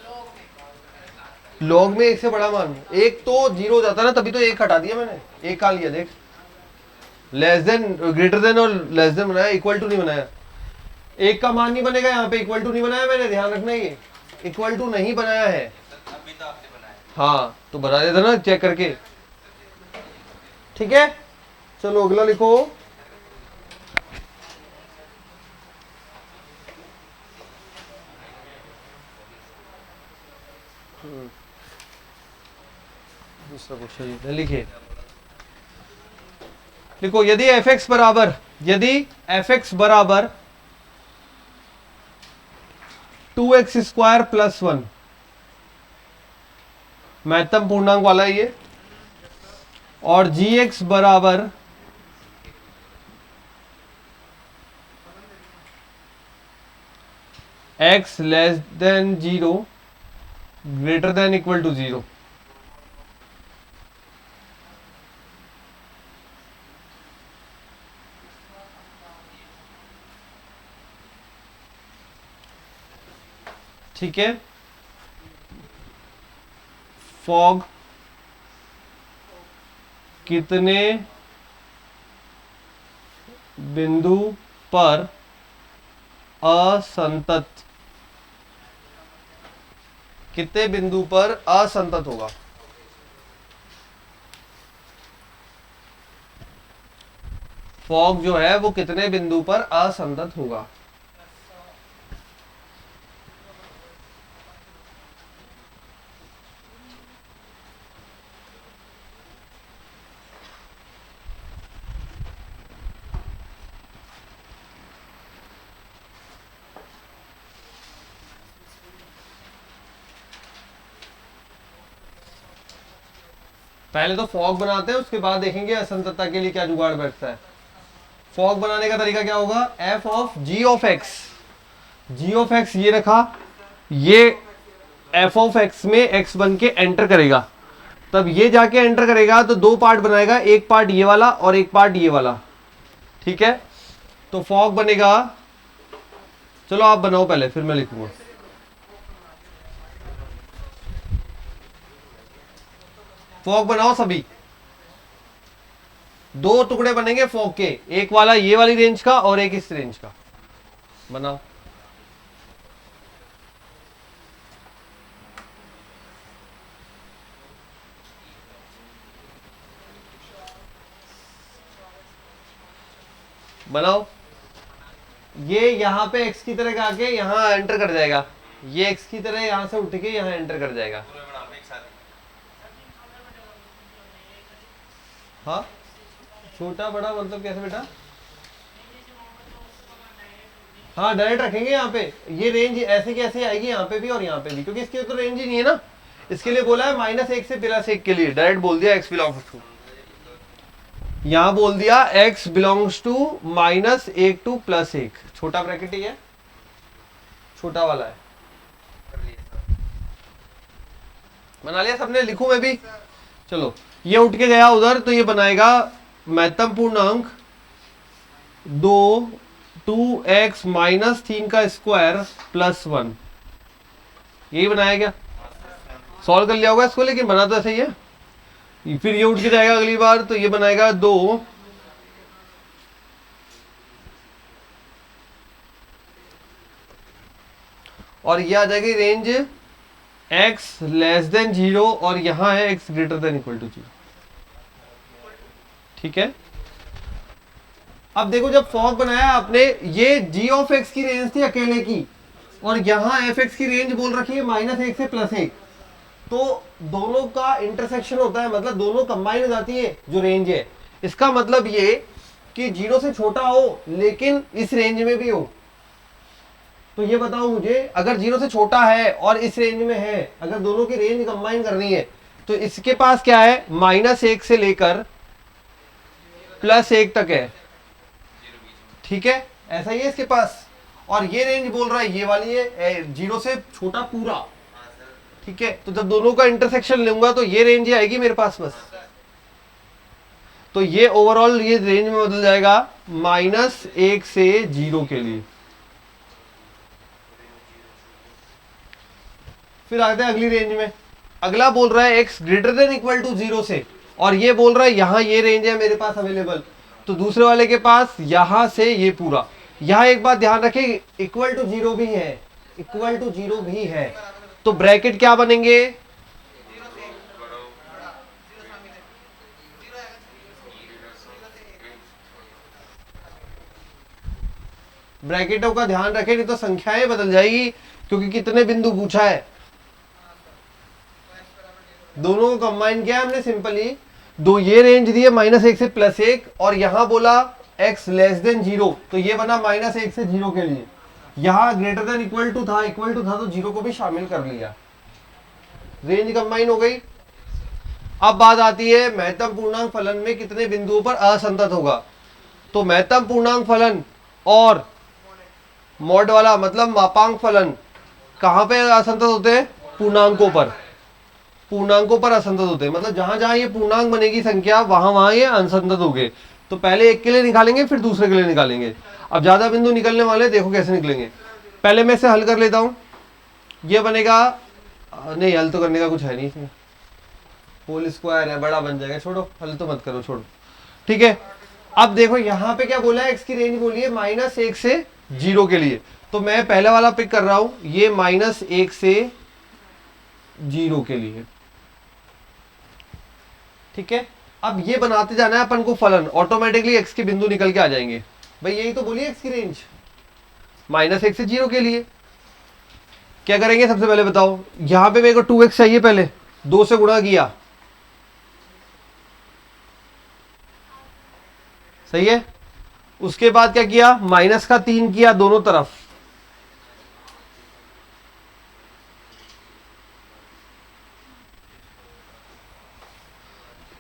लॉग में एक से बड़ा मान, एक तो जीरो हो जाता है ना, तभी तो एक हटा दिया मैंने, एक कहाँ लिया? देख, लेस देन, ग्रेटर देन और लेस देन बनाया, इक्वल टू नहीं बनाया। एक का मान नहीं बनेगा यहाँ पे, इक्वल टू नहीं बनाया मैंने, ध्यान रखना, ये इक्वल टू नहीं बनाया है। अभी तो आपने बनाया। हाँ, तो बना देता ना चेक करके। ठीक है, चलो अगला लिखो। दूसरा क्वेश्चन लिखिए। देखो यदि एफ एक्स बराबर 2x² प्लस 1, महत्तम पूर्णांक वाला है ये, और जी एक्स बराबर x less than 0 greater than equal to 0, ठीक है। फॉग कितने बिंदु पर असंतत, कितने बिंदु पर असंतत होगा। फॉग जो है वो कितने बिंदु पर असंतत होगा। पहले तो फॉग बनाते हैं, उसके बाद देखेंगे असंततता के लिए क्या जुगाड़ बैठता है। फॉग बनाने का तरीका क्या होगा, F of G of X, G of X ये रखा, ये एफ ऑफ एक्स में एक्स बन के एंटर करेगा, तब ये जाके एंटर करेगा तो दो पार्ट बनाएगा, एक पार्ट ये वाला और एक पार्ट ये वाला, ठीक है। तो फॉग बनेगा, चलो आप बनाओ पहले फिर मैं लिखूंगा। फॉग बनाओ सभी, दो टुकड़े बनेंगे फॉग के, एक वाला ये वाली रेंज का और एक इस रेंज का, बनाओ। बनाओ। ये यहां पे x की तरह आके यहां एंटर कर जाएगा, ये x की तरह यहां से उठ के यहां एंटर कर जाएगा। हाँ, छोटा बड़ा मतलब कैसे बेटा? हाँ डायरेक्ट रखेंगे यहाँ पे, ये रेंज ऐसे की ऐसे आएगी यहाँ पे भी और यहाँ पे भी, क्योंकि इसकी तो रेंज ही नहीं है ना, इसके लिए बोला है -1 से +1 के लिए, डायरेक्ट बोल दिया x बिलोंग्स टू, यहाँ बोल दिया x बिलोंग्स टू -1 to +1, छोटा ब्रैकेट ही है, छोटा वाला है। बना लिया सबने, लिखूं मैं भी, चलो। ये उठ के गया उधर तो ये बनाएगा महत्तम पूर्णांक 2x -3² + 1, यही बनाया क्या? सॉल्व कर लिया होगा इसको, लेकिन बना तो ऐसे ही है। फिर ये उठ के जाएगा अगली बार तो ये बनाएगा 2 और ये आ जाएगी रेंज x लेस देन 0 और यहां है x greater than equal to 0, ठीक है। अब देखो जब फॉग बनाया आपने, ये g ऑफ x की रेंज थी अकेले की, और यहां f(x) की रेंज बोल रखी है -1 से +1, तो दोनों का इंटरसेक्शन होता है, मतलब दोनों कंबाइन हो जाती है जो रेंज है। इसका मतलब ये कि 0 से छोटा हो लेकिन इस रेंज में भी हो। तो ये बताओ मुझे, अगर 0 से छोटा है और इस रेंज में है, अगर दोनों की रेंज कंबाइन करनी है तो इसके पास क्या है, -1 से लेकर +1 तक है, ठीक है, ऐसा ही है इसके पास। और ये रेंज बोल रहा है ये वाली है 0 से छोटा पूरा, ठीक है। तो जब दोनों का इंटरसेक्शन लूंगा तो ये रेंज ही आएगी मेरे पास बस, तो ये ओवरऑल ये रेंज में बदल जाएगा -1 से 0 के लिए। फिर आते हैं अगली रेंज में, अगला बोल रहा है x greater than equal to 0 से, और ये बोल रहा है यहां ये रेंज है मेरे पास अवेलेबल, तो दूसरे वाले के पास यहां से ये पूरा। यहां एक बात ध्यान रखें, इक्वल टू 0 भी है, इक्वल टू 0 भी है, तो ब्रैकेट क्या बनेंगे, ब्रैकेटों का ध्यान रखें नहीं तो संख्याएं बदल जाएगी, क्योंकि कितने बिंदु पूछा है, दोनों को कंबाइन किया हमने सिंपली, दो ये रेंज दी है -1 से +1 और यहां बोला x लेस देन 0, तो ये बना -1 से 0 के लिए। यहां ग्रेटर देन इक्वल टू था तो 0 को भी शामिल कर लिया, रेंज कंबाइन हो गई। अब बात आती है महत्तम पूर्णांक फलन में कितने बिंदुओं पर असंतत होगा। तो महत्तम पूर्णांक फलन और मॉड वाला मतलब मापांक फलन कहां पे असंतत होते हैं? पूर्णांकों पर। पूर्णांकों पर असंतत होते हैं, मतलब जहां जहां ये पूर्णांक बनेगी संख्या वहां वहां ये असंतत हो गए। तो पहले एक के लिए निकालेंगे फिर दूसरे के लिए निकालेंगे। अब ज्यादा बिंदु निकलने वाले, देखो कैसे निकलेंगे। पहले मैं इसे हल कर लेता हूं। ये बनेगा, नहीं हल तो करने का कुछ है नहीं इसमें, होल स्क्वायर है, बड़ा बन जाएगा, छोड़ो हल तो मत करो, छोड़ो। ठीक है, अब देखो यहां पे क्या बोला है, एक्स की रेंज बोली है -1 से 0 के लिए। तो मैं पहले वाला पिक कर रहा हूं, ये -1 से 0 के लिए। ठीक है, अब ये बनाते जाना है अपन को फलन, ऑटोमेटिकली एक्स के बिंदु निकल के आ जाएंगे। भाई यही तो बोलिए एक्स की रेंज -1 से 0 के लिए। क्या करेंगे सबसे पहले बताओ, यहां पे मेरे को 2x चाहिए, पहले 2 से गुणा किया, सही है। उसके बाद क्या किया, -3 किया दोनों तरफ,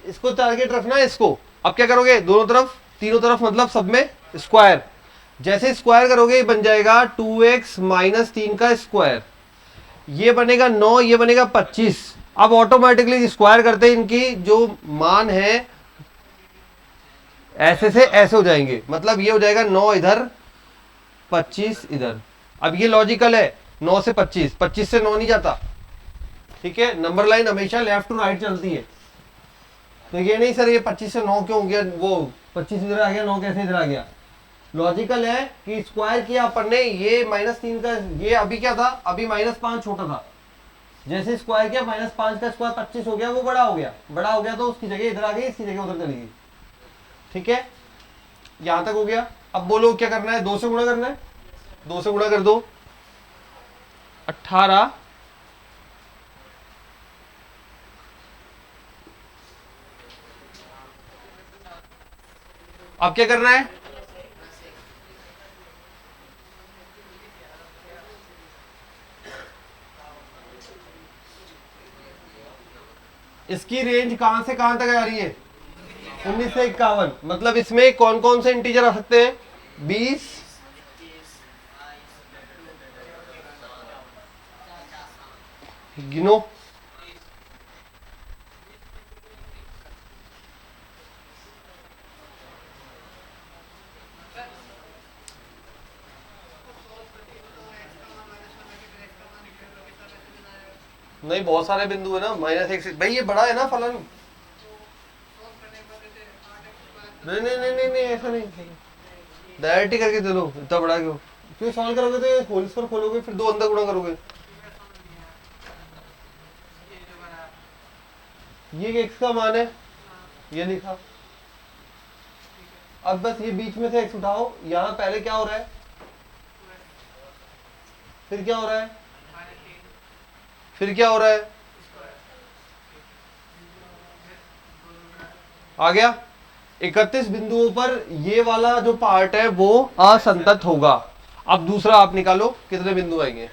इसको टारगेट रखना है इसको। अब क्या करोगे, दोनों तरफ, तीनों तरफ मतलब सब में स्क्वायर। जैसे स्क्वायर करोगे ये बन जाएगा 2x -3 का स्क्वायर, ये बनेगा 9, ये बनेगा 25। अब ऑटोमेटिकली स्क्वायर करते हैं, इनकी जो मान है ऐसे से ऐसे हो जाएंगे, मतलब ये हो जाएगा 9 इधर 25 इधर। अब ये लॉजिकल है, 9 से 25, 25 से 9 नहीं जाता। ठीक है, नंबर लाइन हमेशा लेफ्ट टू राइट चलती है। तो ये नहीं सर ये 25 से 9 क्यों हो गया, वो 25 इधर आ गया, 9 कैसे इधर आ गया। लॉजिकल है कि स्क्वायर किया अपन ने, ये -3 का, ये अभी क्या था, अभी -5 छोटा था, जैसे स्क्वायर किया -5 का स्क्वायर 25 हो गया, वो बड़ा हो गया, बड़ा हो गया तो उसकी जगह इधर आ गई, इसकी जगह उधर चली गई। ठीक है, यहां तक हो गया। अब बोलो क्या करना है, 2 से गुणा करना है, 2 से गुणा कर दो, 18। अब क्या करना है, इसकी रेंज कहां से कहां तक आ रही है, 19 से 51। मतलब इसमें कौन कौन से इंटीजर आ सकते हैं, 20, गिनो, नहीं बहुत सारे बिंदु है ना, -1 से, भाई ये बड़ा है ना फलन, नहीं नहीं नहीं नहीं, नहीं ऐसा नहीं, डायरेक्ट ही करके चलो, इतना बड़ा क्यों, क्यों सॉल्व करोगे तो होल स्क्वायर खोलोगे फिर 2 अंदर गुणा करोगे। ये x का मान है, ये लिखा। अब बस ये बीच में से x उठाओ, यहां पहले क्या हो रहा है, फिर क्या हो रहा है, फिर क्या हो रहा है, आ गया। 31 बिंदुओं पर ये वाला जो पार्ट है वो असंतत होगा। अब दूसरा आप निकालो कितने बिंदु आएंगे,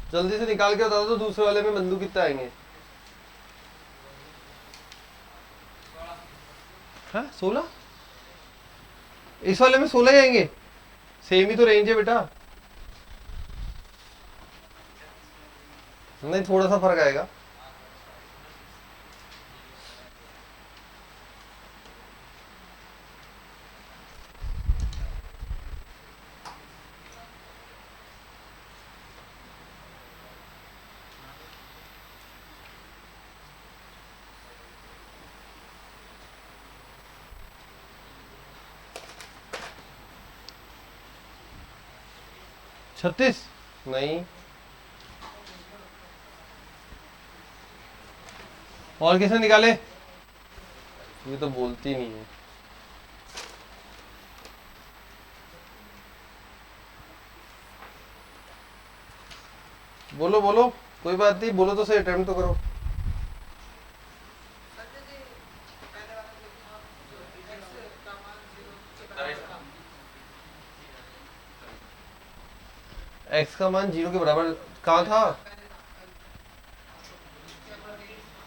जल्दी से निकाल के बता दो दूसरे वाले में बंदूक कितने आएंगे। हाँ 16, इस वाले में 16 ही आएंगे। सेम ही तो रेंज है बेटा। नहीं थोड़ा सा फर्क आएगा। छत्तीस नहीं। और किसने निकाले? ये तो बोलती नहीं है। बोलो बोलो, कोई बात नहीं, बोलो तो सही, अटेम्प्ट तो करो। एक्स का मान 0 के बराबर कहाँ था?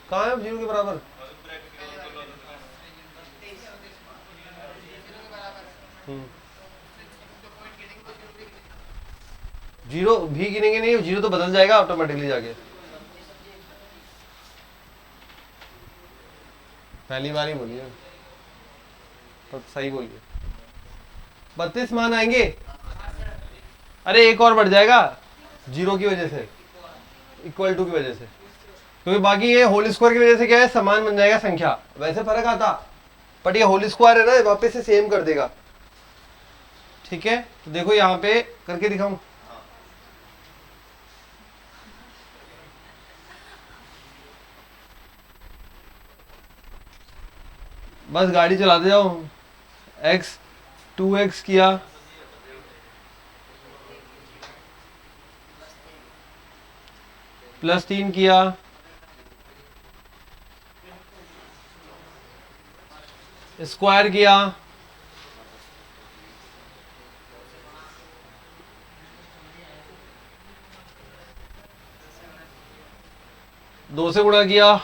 कहाँ है 0 के बराबर? जीरो भी गिनेंगे नहीं, 0 तो बदल जाएगा ऑटोमेटिकली जाके। पहली बार ही बोलिए, तो सही बोलिए। 32 मान आएंगे। अरे एक और बढ़ जाएगा 0 की वजह से, इक्वल टू की वजह से, क्योंकि बाकी ये होल स्क्वायर की वजह से क्या है, समान बन जाएगा संख्या, वैसे फर्क आता, बट ये होल स्क्वायर है ना, वापस से सेम कर देगा। ठीक है, तो देखो यहाँ पे करके दिखाऊं। बस गाड़ी चलाते जाओ। x 2x किया, +3 किया, स्क्वायर किया, दो से गुणा किया,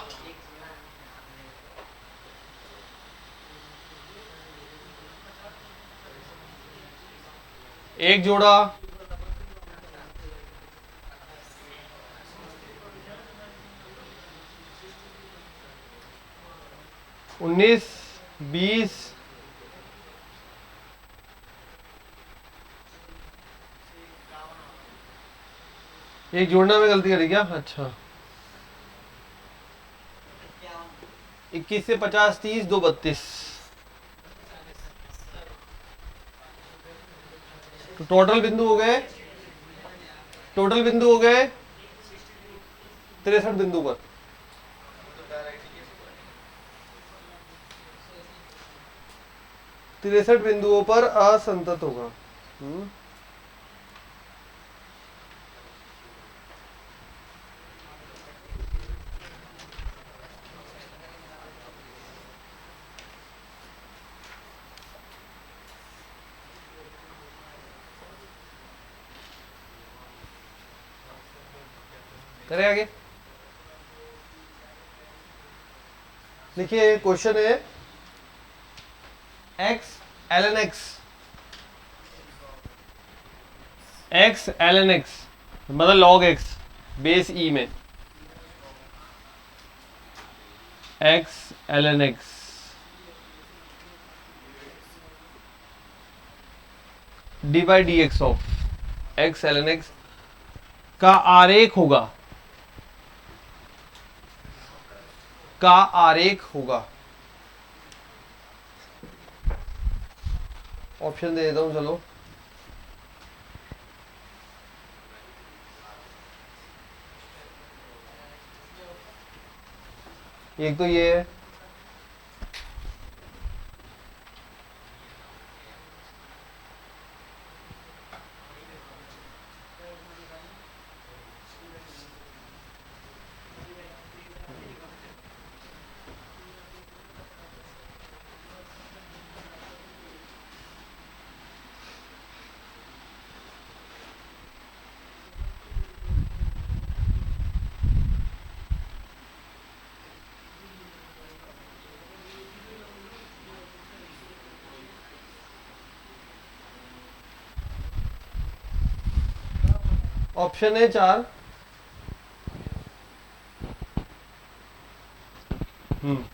एक जोड़ा, उन्नीस, 20, एक जोड़ना में गलती करी क्या? अच्छा 21 से 50, 30, 2 32, तो टोटल बिंदु हो गए, टोटल बिंदु हो गए 63 बिंदु पर। तिरसठ बिंदुओं पर असंतत होगा। करें आगे। देखिए क्वेश्चन है x ln x, x ln x मतलब log x बेस e में x ln x D by d x of x ln x का आरेख होगा, का आरेख होगा। ऑप्शन दे देता हूं चलो। एक तो ये है, ऑप्शन है 4।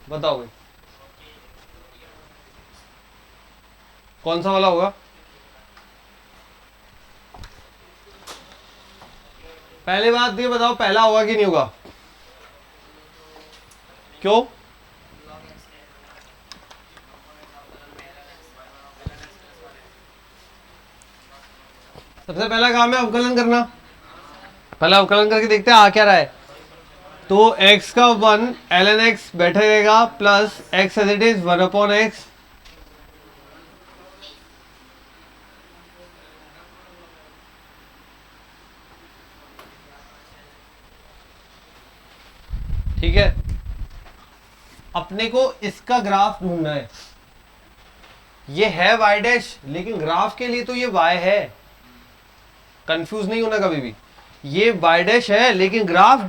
बताओ भाई कौन सा वाला होगा। पहले बात ये बताओ पहला होगा कि नहीं होगा, क्यों? सबसे पहला काम है अवकलन करना। पहला अवकलन करके देखते हैं आ क्या रहा है। तो x का 1 ln x बैठा रहेगा plus x as it is 1/x ठीक है। अपने को इसका ग्राफ ढूंढना है। ये है y डैश, लेकिन ग्राफ के लिए तो ये y है, कंफ्यूज नहीं होना कभी भी। ये y डैश है लेकिन ग्राफ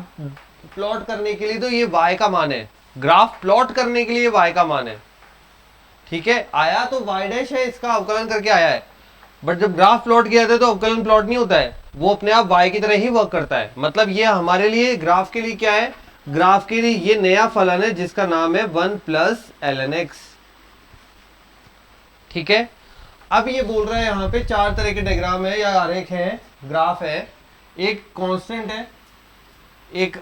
प्लॉट करने के लिए तो ये y का मान है। ग्राफ प्लॉट करने के लिए y का मान है, ठीक है। आया तो y डैश है, इसका अवकलन करके आया है, बट जब ग्राफ प्लॉट किया था तो अवकलन प्लॉट नहीं होता है, वो अपने आप y की तरह ही वर्क करता है। मतलब ये हमारे लिए ग्राफ के लिए क्या है, ग्राफ के लिए ये नया फलन है जिसका नाम है 1 प्लस ln x, ठीक है। अब ये बोल रहा है यहाँ पे 4 तरह के डायग्राम है या आरेख है, ग्राफ है। एक कांस्टेंट है, एक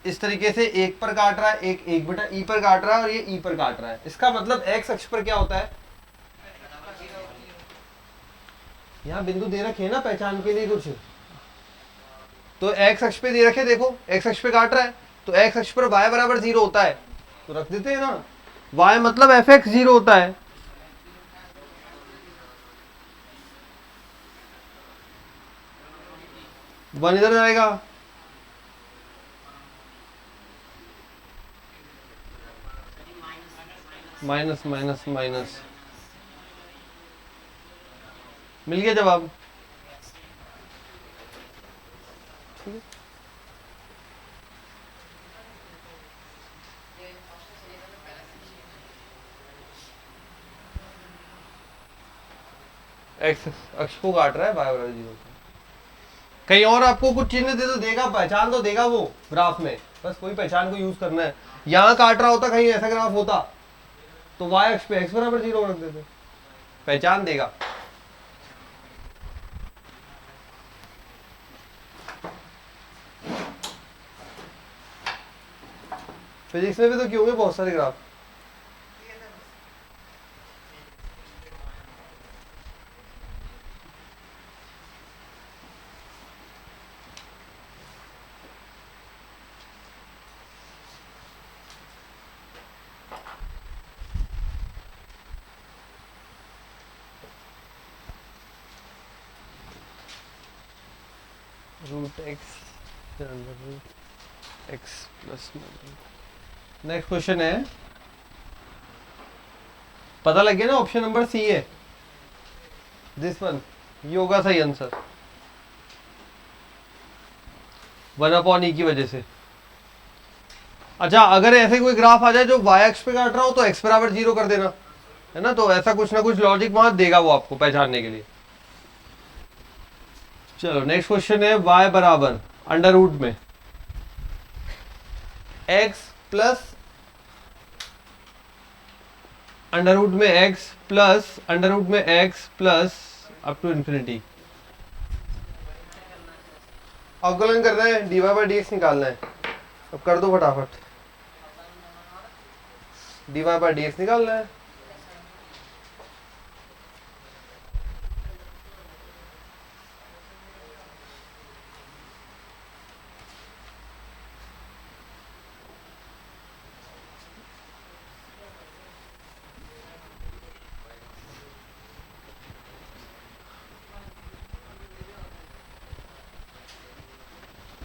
इस तरीके से एक पर काट रहा है, एक 1/e पर काट रहा है और ये e पर काट रहा है। इसका मतलब x अक्ष पर क्या होता है, यहाँ बिंदु दे रखे हैं ना पहचान के लिए कुछ, तो x अक्ष पे दे रखे, देखो x अक्ष पे काट रहा है तो x अक्ष पर y बराबर 0 होता है, तो रख देते हैं ना। y मतलब fx 0 होता है, वन इधर आएगा, माइनस माइनस माइनस, मिल गया जवाब। ठीक है, एक्स अक्ष को काट रहा है, y बराबर 0। कहीं और आपको कुछ चिन्ह दे तो देगा, पहचान तो देगा वो ग्राफ में, बस कोई पहचान को यूज करना है। यहां काट रहा होता, कहीं ऐसा ग्राफ होता तो y अक्ष पे x बराबर 0 रख देते, पहचान देगा। फिजिक्स में भी तो क्यों है बहुत सारे graph. Root X under root X plus. Next question है, पता लग गया ना, ऑप्शन नंबर सी है दिस वन, ये होगा सही आंसर 1/e की वजह से। अच्छा अगर ऐसे कोई ग्राफ आ जाए जो y अक्ष पे काट रहा हो तो x बराबर 0 कर देना, है ना। तो ऐसा कुछ ना कुछ लॉजिक वहां देगा वो आपको पहचानने के लिए। चलो नेक्स्ट क्वेश्चन है, y बराबर अंडर रूट में x प्लस अंडर रूट में x प्लस अंडर रूट में x plus up to infinity. अवकलन करना है, dy/dx निकालना है। अब कर दो फटाफट, dy/dx निकालना है।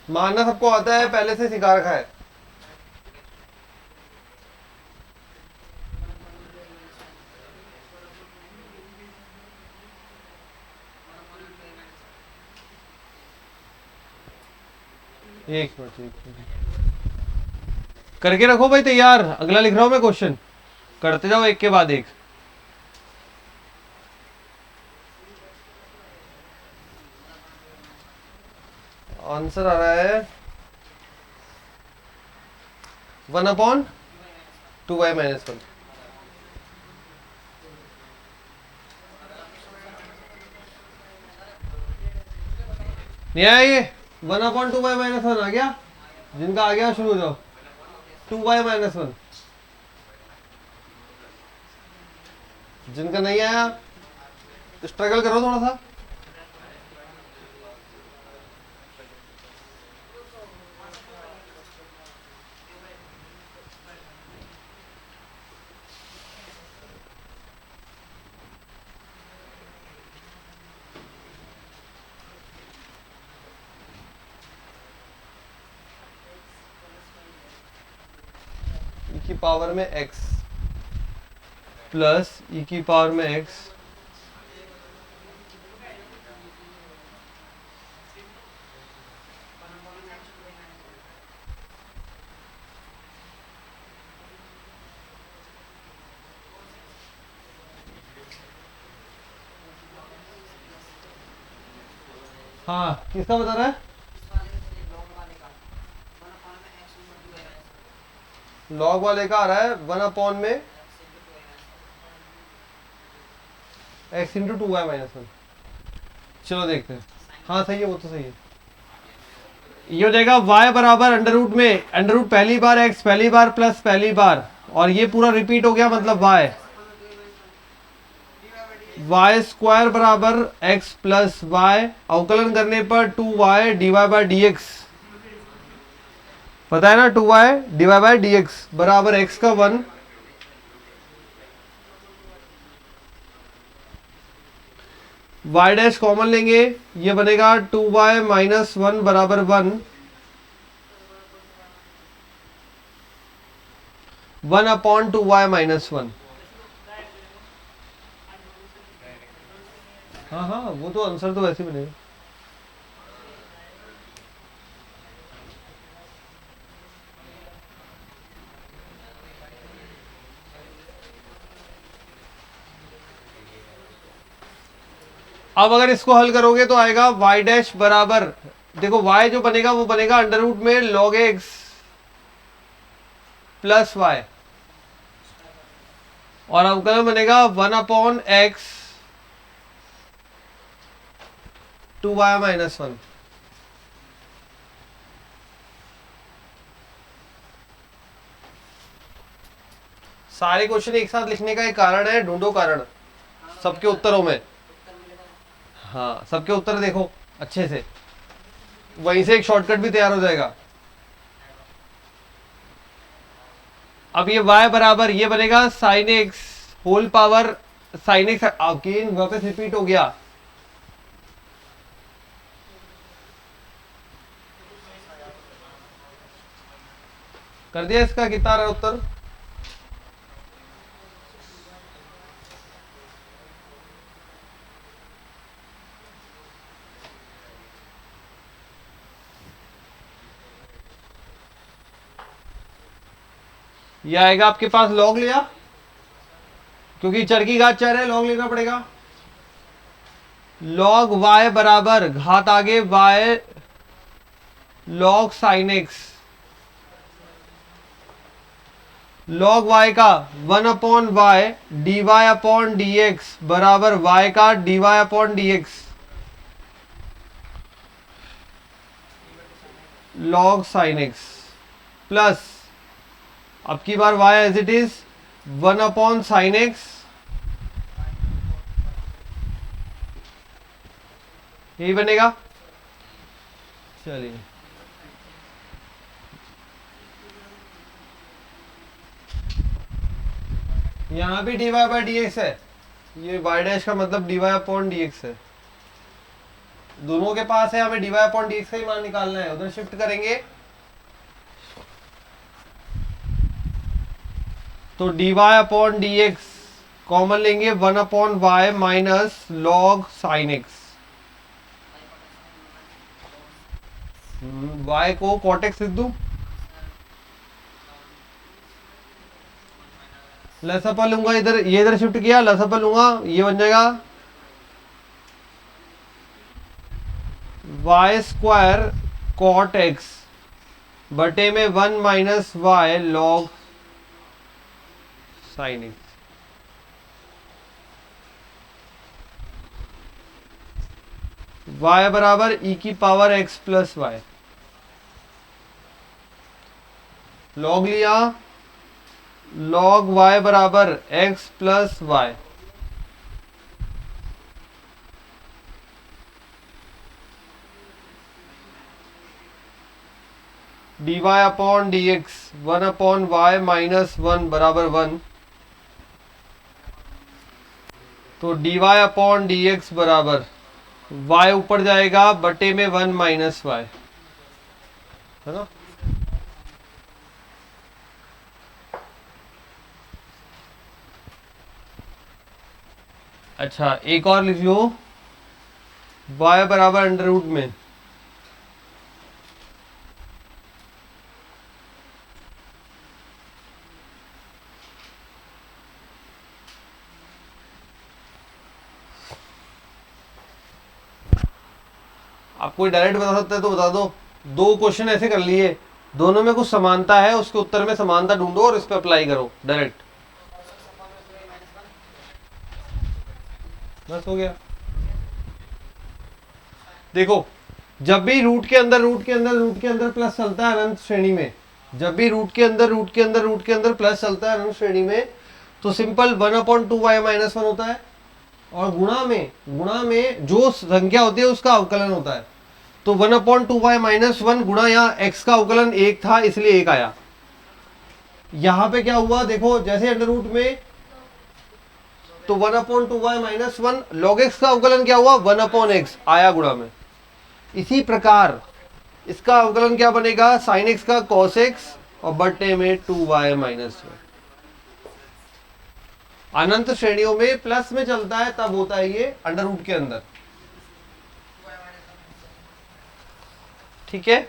मानना सबको आता है, पहले से सिखा रखा है। एक मिनट करके रखो भाई तैयार, अगला लिख रहा हूं मैं क्वेश्चन, करते जाओ एक के बाद एक। आंसर आ रहा है 1/2y-1। नहीं आया ये? 1/2y-1 आ गया? जिनका आ गया शुरू हो जाओ। 2y-1। जिनका नहीं आया स्ट्रगल करो थोड़ा सा। e की पावर में x प्लस e की पावर में x हाँ किसका बता रहा है? लॉग वाले का आ रहा है 1 में x इंटू 2y-1। चलो देखते हैं। हाँ सही है, वो तो सही है। ये हो जाएगा y बराबर अंडर रूट में अंडर रूट पहली बार x पहली बार प्लस पहली बार, और ये पूरा रिपीट हो गया, मतलब y स्क्वायर बराबर x प्लस y, अवकलन करने पर 2y dy/dx, पता है ना 2y dy/dx बराबर x का 1, y डैश कॉमन लेंगे, ये बनेगा 2y-1 बराबर 1, 1/2y-1। हाँ हाँ, वो तो आंसर तो वैसे बनेगा। अब अगर इसको हल करोगे तो आएगा y डैश बराबर, देखो y जो बनेगा वो बनेगा अंडर रूट में log x प्लस y, और अवकलन बनेगा 1/x 2y-1। सारे क्वेश्चन एक साथ लिखने का एक कारण है, ढूंढो कारण सबके उत्तरों में। हाँ सबके उत्तर देखो अच्छे से, वहीं से एक शॉर्टकट भी तैयार हो जाएगा। अब ये y बराबर ये बनेगा sine X whole power sine X, again वापस रिपीट हो गया। कर दिया इसका, कितना आ रहा है उत्तर? ये आएगा आपके पास लॉग लिया, क्योंकि चर की घात 4 है, लॉग लेना पड़ेगा। लॉग y बराबर घात आगे y log sine x, log y का 1/y dy/dx बराबर y का dy/dx log sine x, plus अब की बार y as it is 1/sin x, यही बनेगा। चलिए यहां भी dy/dx है, ये y डैश का मतलब dy/dx है, दोनों के पास है, हमें dy/dx का ही मान निकालना है। उधर शिफ्ट करेंगे तो dy/dx कॉमन लेंगे 1/y minus log sine x, y को cot x लिख दूं, लसपा लूंगा इधर, ये इधर शिफ्ट किया, लसपा लूंगा, ये बन जाएगा y स्क्वायर कॉट एक्स बटे में 1 minus y log sine x. y बराबर e की power x plus y, log लिया, लॉग y बराबर x plus y, dy upon d x 1 upon y minus 1 बराबर 1, तो dy अपॉन डी एक्स बराबर y ऊपर जाएगा बटे में 1 माइनस वाई, है ना। अच्छा एक और लिख लो, y बराबर अंडर रूट में आप कोई डायरेक्ट बता सकते हैं तो बता दो। दो क्वेश्चन ऐसे कर लिए, दोनों में कुछ समानता है, उसके उत्तर में समानता ढूंढो और इस पे अप्लाई करो डायरेक्ट, बस हो गया। देखो जब भी रूट के अंदर प्लस चलता है अनंत श्रेणी में, जब भी रूट के अंदर प्लस चलता है अनंत श्रेणी में, तो सिंपल 1/2y माइनस 1 होता है, और गुणा में जो संख्या होती है उसका अवकलन होता है। तो 1/2y माइनस 1 गुणा, यहाँ x का अवकलन 1 था इसलिए 1 आया। यहां पे क्या हुआ देखो, जैसे अंडर रूट में तो 1/2y माइनस 1 लॉग x का अवकलन क्या हुआ 1/x आया गुणा में। इसी प्रकार इसका अवकलन क्या बनेगा साइन x का cos x और बटे में 2y माइनस 1। अनंत श्रेणियों में प्लस में चलता है तब होता है ये अंडर रूट के अंदर, ठीक है।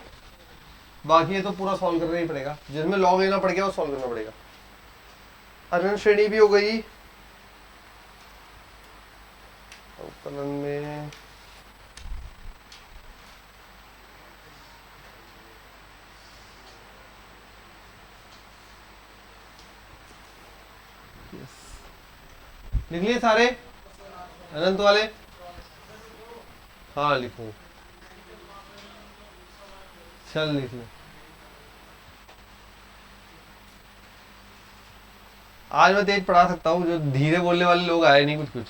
बाकी ये तो पूरा सॉल्व करना ही पड़ेगा, जिसमें लॉग लेना पड़ गया वो सॉल्व करना पड़ेगा। अनंत श्रेणी भी हो गई, अवकलन में लिख लिए सारे अनंत वाले, हाँ लिखो, चल लिख लो। आज मैं तेज पढ़ा सकता हूँ, जो धीरे बोलने वाले लोग आए नहीं कुछ कुछ।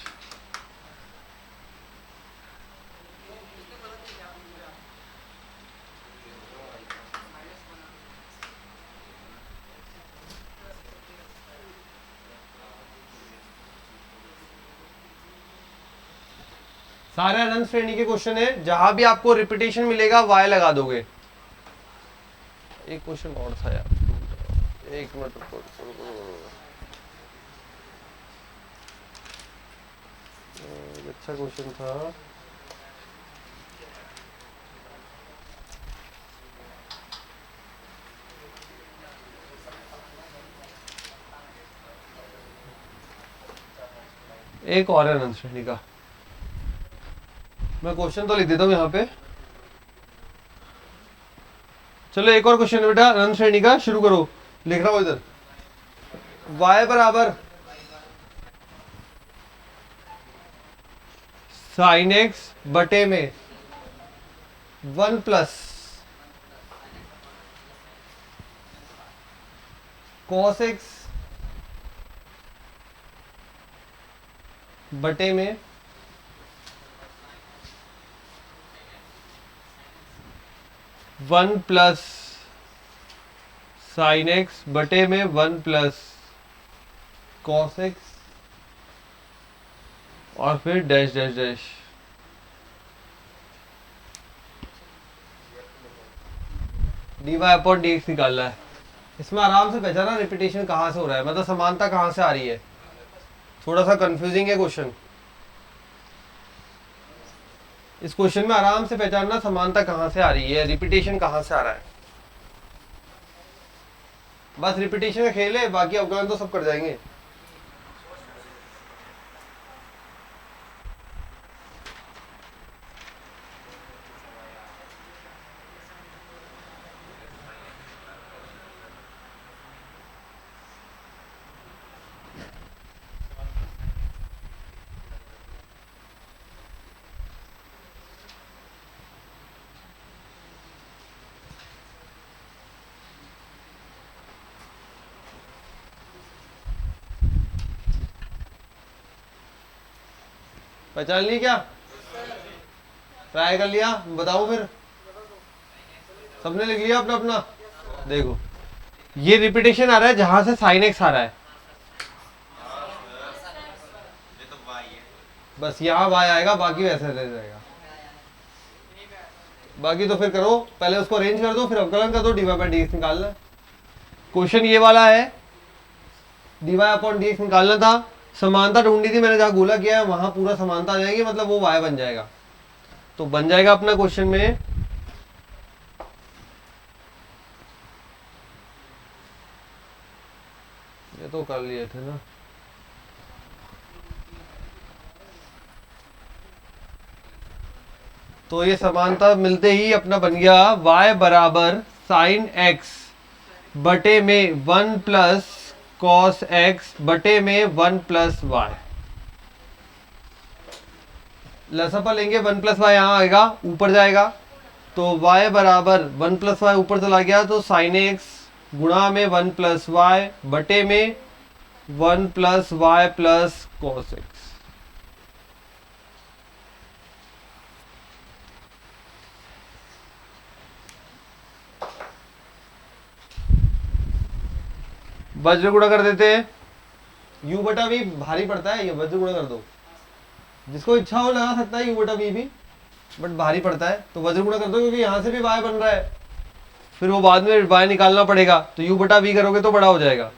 सारे अनंत श्रेणी के क्वेश्चन है, जहां भी आपको रिपीटेशन मिलेगा y लगा दोगे। एक क्वेश्चन और था यार, एक मिनट रुको, अच्छा क्वेश्चन था, एक और है अनंत श्रेणी का, मैं क्वेश्चन तो लिख देता हूँ यहाँ पे। चलो एक और क्वेश्चन है बेटा अनंत श्रेणी का, शुरू करो, लिख रहा हूँ इधर। y बराबर साइन x बटे में 1 प्लस कॉस x बटे में 1 प्लस साइन x बटे में 1 प्लस कॉस x और फिर dash dash dash. dy upon d x निकालना है। इसमें आराम से पहचाना रिपीटेशन कहाँ से हो रहा है, मतलब समानता कहाँ से आ रही है। थोड़ा सा कंफ्यूजिंग है क्वेश्चन, इस क्वेश्चन में आराम से पहचानना समानता कहाँ से आ रही है, रिपीटेशन कहाँ से आ रहा है। बस रिपीटेशन का खेल है, बाकी अवकलन तो सब कर जाएंगे। पहचान ली क्या? ट्राई कर लिया? बताओ फिर, सबने लिख लिया अपना अपना? देखो ये रिपीटेशन आ रहा है जहां से साइन एक्स आ रहा है, बस यहाँ वाई आएगा, बाकी वैसे रह जाएगा। बाकी तो फिर करो, पहले उसको अरेंज कर दो, फिर अवकलन कर दो, d y by d x निकालना है। क्वेश्चन ये वाला है, d y upon d x निकालना था। समानता ढूंढी थी मैंने, जहाँ गोला किया है वहां पूरा समानता आ जाएगी, मतलब वो वाई बन जाएगा। तो बन जाएगा अपना क्वेश्चन में ये तो कर लिए थे ना। तो ये समानता मिलते ही अपना बन गया y बराबर साइन एक्स बटे में 1 प्लस कॉस एक्स बटे में 1 प्लस वाई। लसपा लेंगे, 1 प्लस वाई यहाँ आएगा, ऊपर जाएगा, तो y बराबर 1 प्लस वाई ऊपर चला गया, तो साइन एक्स गुणा में 1 प्लस वाई बटे में 1 plus y plus cos x. वज्र गुणा कर देते हैं, u बटा v भारी पड़ता है, ये वज्र गुणा कर दो। जिसको इच्छा हो लगा सकता है u बटा v भी, बट भारी पड़ता है, तो वज्र गुणा कर दो, क्योंकि यहां से भी y बन रहा है, फिर वो बाद में y निकालना पड़ेगा, तो u बटा v करोगे तो बड़ा हो जाएगा।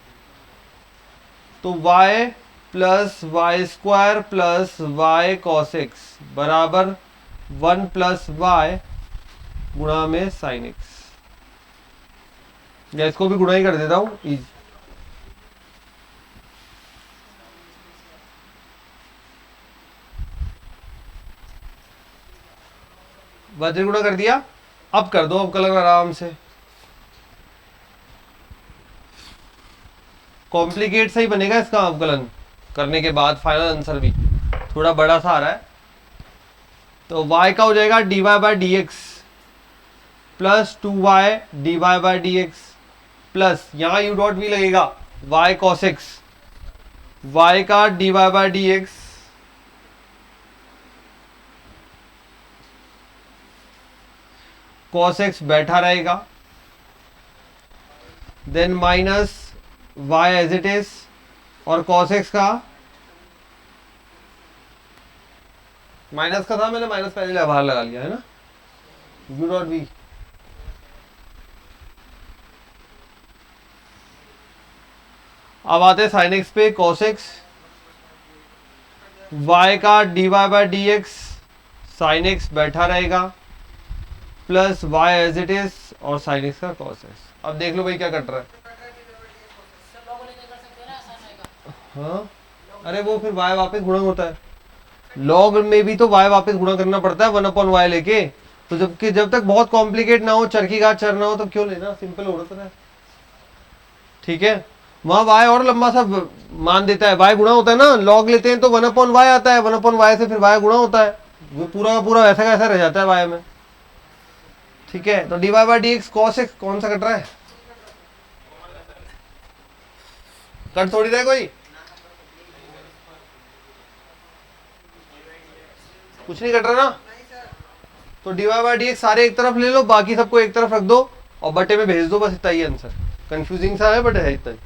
तो y plus y square plus y cos x बराबर 1 प्लस वाई गुणा में साइन एक्स। या इसको भी गुणा ही कर देता हूं, इजी। वज्र गुणा कर दिया, अब कर दो अवकलन आराम से। कॉम्प्लिकेट सही बनेगा इसका अवकलन करने के बाद, फाइनल आंसर भी थोड़ा बड़ा सा आ रहा है। तो y का हो जाएगा d y by d x plus 2y d y by d x plus यहाँ u डॉट v लगेगा y cos x, y का d y by d x cos x बैठा रहेगा, then minus y as it is, और cos x का minus का था, मैंने माइनस पहले बाहर लगा लिया है ना, u डॉट v। अब आते हैं साइन एक्स पे, cos x, y का d y by d x sine x बैठा रहेगा plus y as it is, और साइन एक्स का cos x। अब देख लो भाई क्या कट रहा है। हाँ, अरे वो फिर y वापस गुणा होता है, लॉग में भी तो y वापस गुणा करना पड़ता है 1 अपॉन वाई लेके। तो जब तक बहुत कॉम्प्लिकेट ना हो, चर की घात चर ना हो, तो क्यों लेना, सिंपल हो रहा है। ठीक है, वहां y और लंबा सा मान देता है, y गुणा होता है ना, लॉग लेते हैं तो 1 अपॉन वाई आता है, 1 अपॉन वाई से फिर y गुणा होता है, वो पूरा का पूरा वैसा का वैसा रह जाता है y में। ठीक है, तो d y by d x cos x कौन सा कट रहा है, कट थोड़ी रहा है कोई, कुछ नहीं कट रहा ना। तो d y by d x सारे एक तरफ ले लो, बाकी सबको एक तरफ रख दो और बटे में भेज दो, बस इतना ही आंसर। कंफ्यूजिंग सा है बट है इतना ही।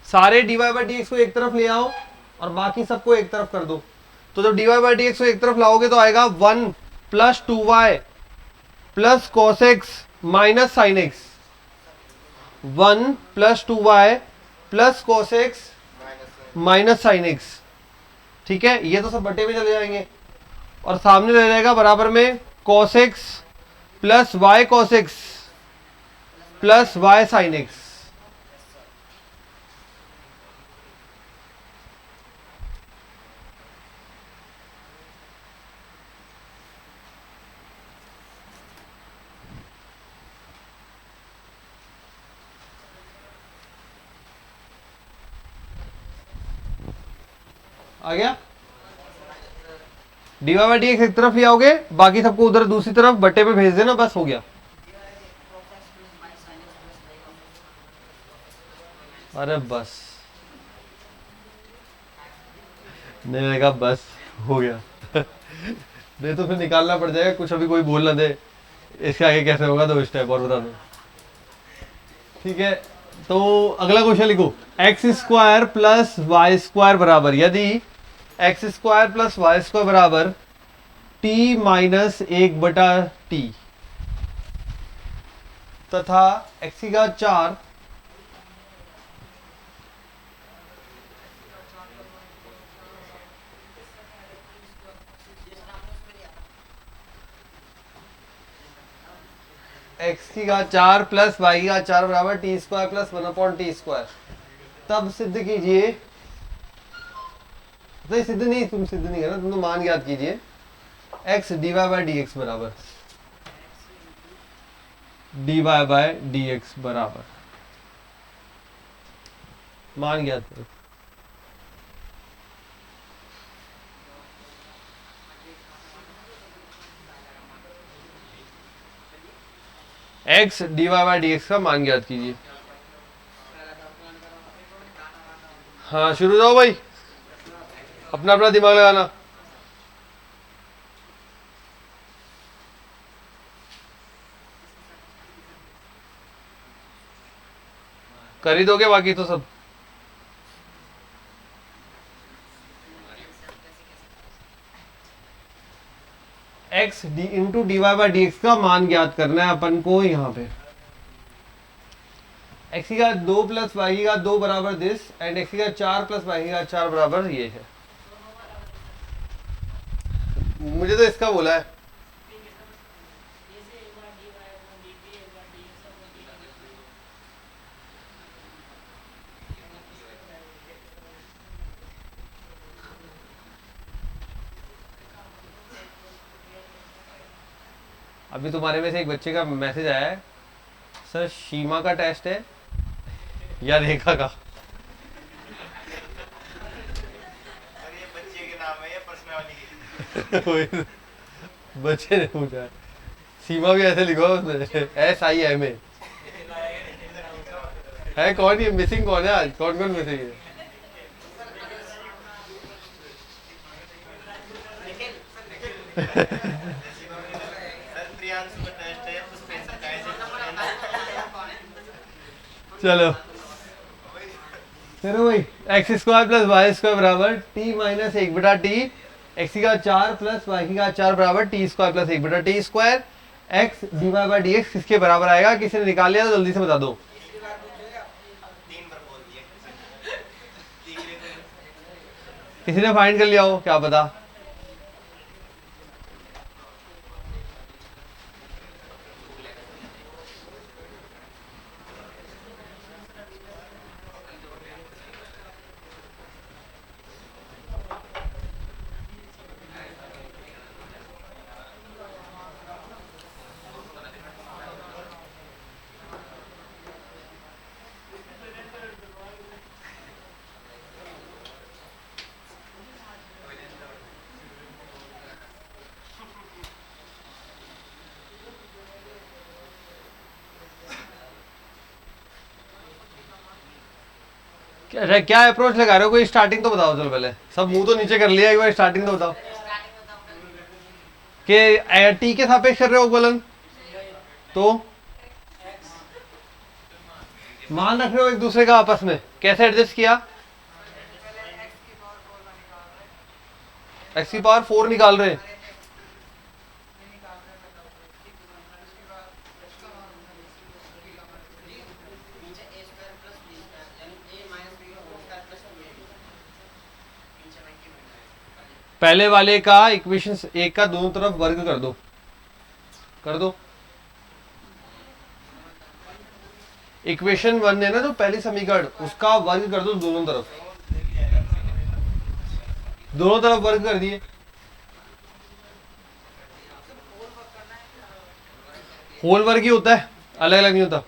सारे d y by d x को एक तरफ ले आओ और बाकी सबको एक तरफ कर दो। तो जब d y by d x को एक तरफ लाओगे तो आएगा 1 plus 2y plus cos x minus sine x, 1 plus 2y plus cos x minus sine x. ठीक है, ये तो सब बटे में चले जाएंगे और सामने रह जाएगा बराबर में cos x plus y cos x plus y sine x. आ गया, d y by d x एक तरफ ले आओगे, बाकी सबको उधर दूसरी तरफ बटे में भेज देना, बस हो गया। अरे बस मैंने कहा बस हो गया। नहीं तो फिर निकालना पड़ जाएगा, कुछ अभी कोई बोल ना दे इसके आगे कैसे होगा, तो इस टाइप और बता दो। ठीक है, तो अगला क्वेश्चन लिखो। X square plus y square बराबर, यदि x square plus y square बराबर टी माइनस 1/t तथा एक्स की घात 4 एक्स की घात 4 प्लस वाई की घात 4 बराबर t square plus 1/t square, तब सिद्ध कीजिए। नहीं सिद्ध नहीं, तुम सिद्ध नहीं करना, तुम तो मान याद कीजिए। X d y by d x बराबर d y by d x बराबर मान ज्ञात करो। X d y by d x का मान ज्ञात कीजिए। हाँ शुरू जाओ भाई, अपना अपना दिमाग लगाना। कर ही दोगे बाकी तो सब। X d into d y by d x का मान ज्ञात करना है अपन को। यहाँ पे एक्स की घात 2 प्लस वाई की घात 2 बराबर दिस, एंड एक्स की घात 4 प्लस वाई की घात 4 बराबर ये है। मुझे तो इसका बोला है। अभी तुम्हारे में से एक बच्चे का मैसेज आया है, सर शीमा का टेस्ट है या रेखा का। ये बच्चे के नाम है या पर्सनालिटी? बच्चे ने पूछा है। सीमा भी ऐसे लिखो उसमें, SIMA है। कौन ये मिसिंग कौन है आज, कौन कौन मिसिंग है? सर प्रियांशु का टेस्ट है, उस पे से कैसे चलो चलो भाई, x square plus y square बराबर टी माइनस 1/t, एक्स की घात 4 प्लस वाई की घात 4 बराबर t square plus 1/t square, x d y by d x किसके बराबर आएगा? किसी ने निकाल लिया तो जल्दी से बता दो। 3 बार बोल दिए। किसी ने फाइंड कर लिया हो क्या पता। अच्छा क्या अप्रोच लगा रहे हो, कोई स्टार्टिंग तो बताओ। चलो पहले सब मुंह तो नीचे कर लिया, एक बार स्टार्टिंग तो बताओ कि टी के सापेक्ष कर रहे हो अवकलन, तो मान रख रहे हो एक दूसरे का आपस में, कैसे एडजस्ट किया? एक्स की पावर 4 निकाल रहे हैं। पहले वाले का इक्वेशन एक का दोनों तरफ वर्ग कर दो, कर दो। इक्वेशन 1 है ना जो पहली समीकरण, उसका वर्ग कर दो दोनों तरफ, दोनों तरफ वर्ग कर दिए। होल वर्ग ही होता है, अलग अलग नहीं होता।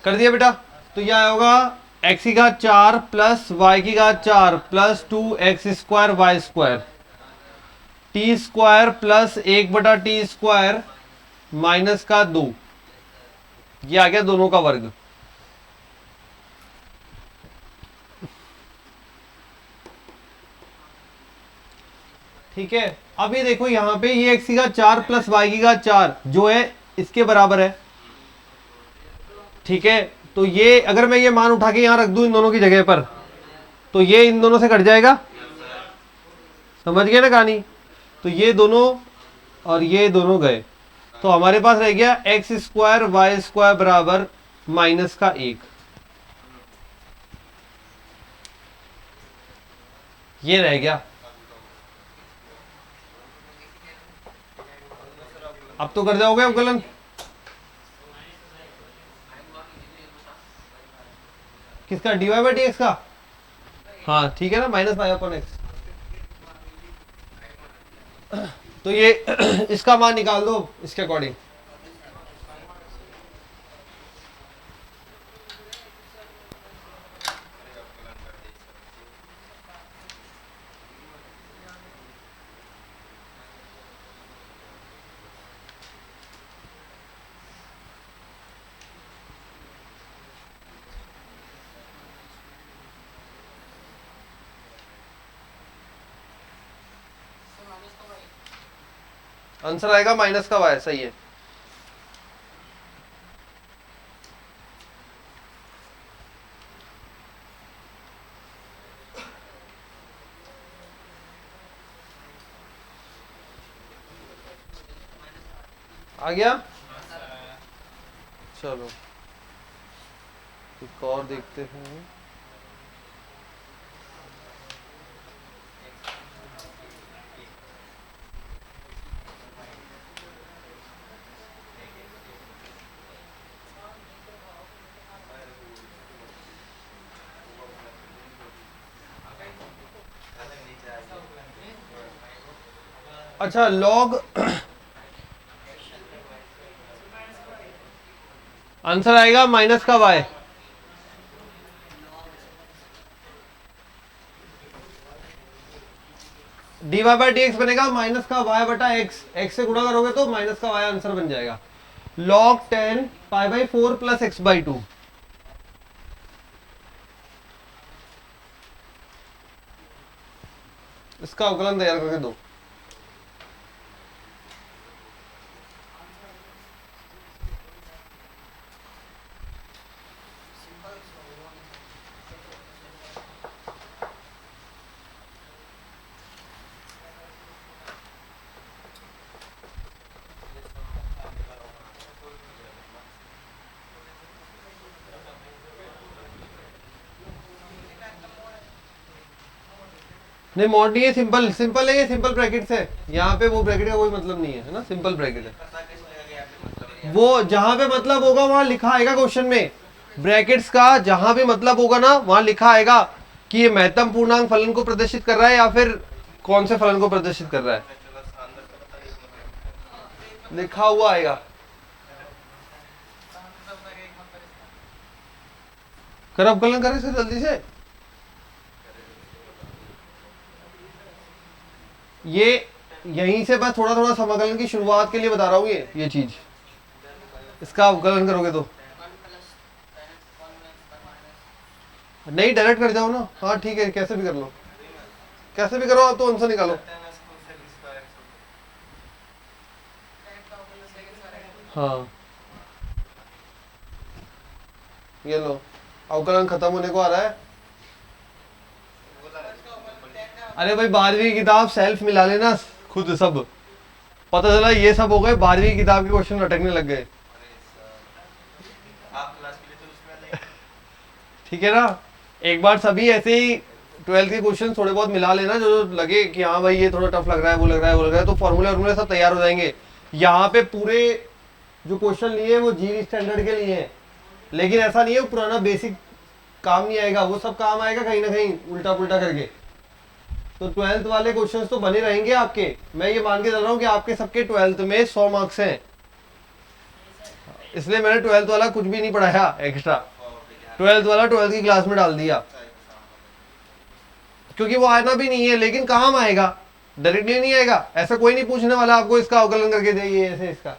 कर दिया बेटा, तो यह होगा एक्स की घात 4 प्लस वाई की घात 4 plus 2x square y square, t square plus 1/t square minus का 2, ये आ गया दोनों का वर्ग। ठीक है, अब ये देखो यहाँ पे ये x की घात 4 प्लस y की घात 4 जो है इसके बराबर है। ठीक है, तो ये अगर मैं ये मान उठा के यहाँ रख दूं इन दोनों की जगह पर, तो ये इन दोनों से कट जाएगा। समझ गए ना कहानी? तो ये दोनों और ये दोनों गए, तो हमारे पास रह गया एक्स स्क्वायर वाई स्क्वायर बराबर -1। ये रह गया। अब तो कर जाओगे अवकलन। किसका? dy बाई dx का। हाँ ठीक है ना, -y/x। तो ये इसका मान निकाल दो इसके अकॉर्डिंग। आंसर आएगा माइनस का y। सही है। आ गया? चलो एक और देखते हैं। अच्छा, लॉग आंसर आएगा माइनस का y। dy by d x बनेगा माइनस का y बटा x। x से गुणा करोगे तो माइनस का y आंसर बन जाएगा। log 10 π/4 plus x/2। इसका अवकलन तैयार करके दो। नहीं मॉड नहीं है, सिंपल सिंपल है, ये सिंपल ब्रैकेट है। यहाँ पे वो ब्रैकेट का कोई मतलब नहीं है ना, सिंपल ब्रैकेट है। वो जहां पे मतलब होगा वहां लिखा आएगा क्वेश्चन में। ब्रैकेट्स का जहां भी मतलब होगा ना वहां लिखा आएगा कि ये महत्तम पूर्णांक फलन को प्रदर्शित कर रहा है या फिर कौन से फलन को प्रदर्शित कर रहा है, लिखा हुआ आएगा। कर अवकलन करें सर जल्दी से। ये यहीं से बस थोड़ा थोड़ा समाकलन की शुरुआत के लिए बता रहा हूँ। ये चीज इसका अवकलन करोगे तो नहीं, डायरेक्ट कर जाओ ना। हाँ ठीक है, कैसे भी कर लो, कैसे भी करो, आप तो आंसर निकालो। हाँ ये लो, अवकलन खत्म होने को आ रहा है। अरे भाई 12वीं की किताब सेल्फ मिला लेना खुद, सब पता चला ये सब हो गए, 12वीं की किताब के क्वेश्चन अटकने लग गए। ठीक है ना, एक बार सभी ऐसे ही 12th के क्वेश्चन थोड़े बहुत मिला लेना, जो लगे कि हाँ भाई ये थोड़ा टफ लग रहा है, वो लग रहा है, वो लग रहा है, तो फॉर्मूले वॉर्मूले सब तैयार हो जाएंगे। यहाँ पे पूरे जो क्वेश्चन लिए वो जी स्टैंडर्ड के लिए हैं, लेकिन ऐसा नहीं है वो पुराना बेसिक काम नहीं आएगा, वो सब काम आएगा कहीं ना कहीं उल्टा पुल्टा करके। तो 12th वाले क्वेश्चंस तो बने रहेंगे आपके। मैं ये मान के चल रहा हूँ कि आपके सबके 12th में 100 मार्क्स हैं, इसलिए मैंने 12th वाला कुछ भी नहीं पढ़ाया एक्स्ट्रा। 12th वाला 12th की क्लास में डाल दिया, क्योंकि वो आना भी नहीं है, लेकिन काम आएगा, डायरेक्टली नहीं आएगा। ऐसा कोई नहीं पूछने वाला आपको इसका अवकलन करके देइए ऐसे इसका,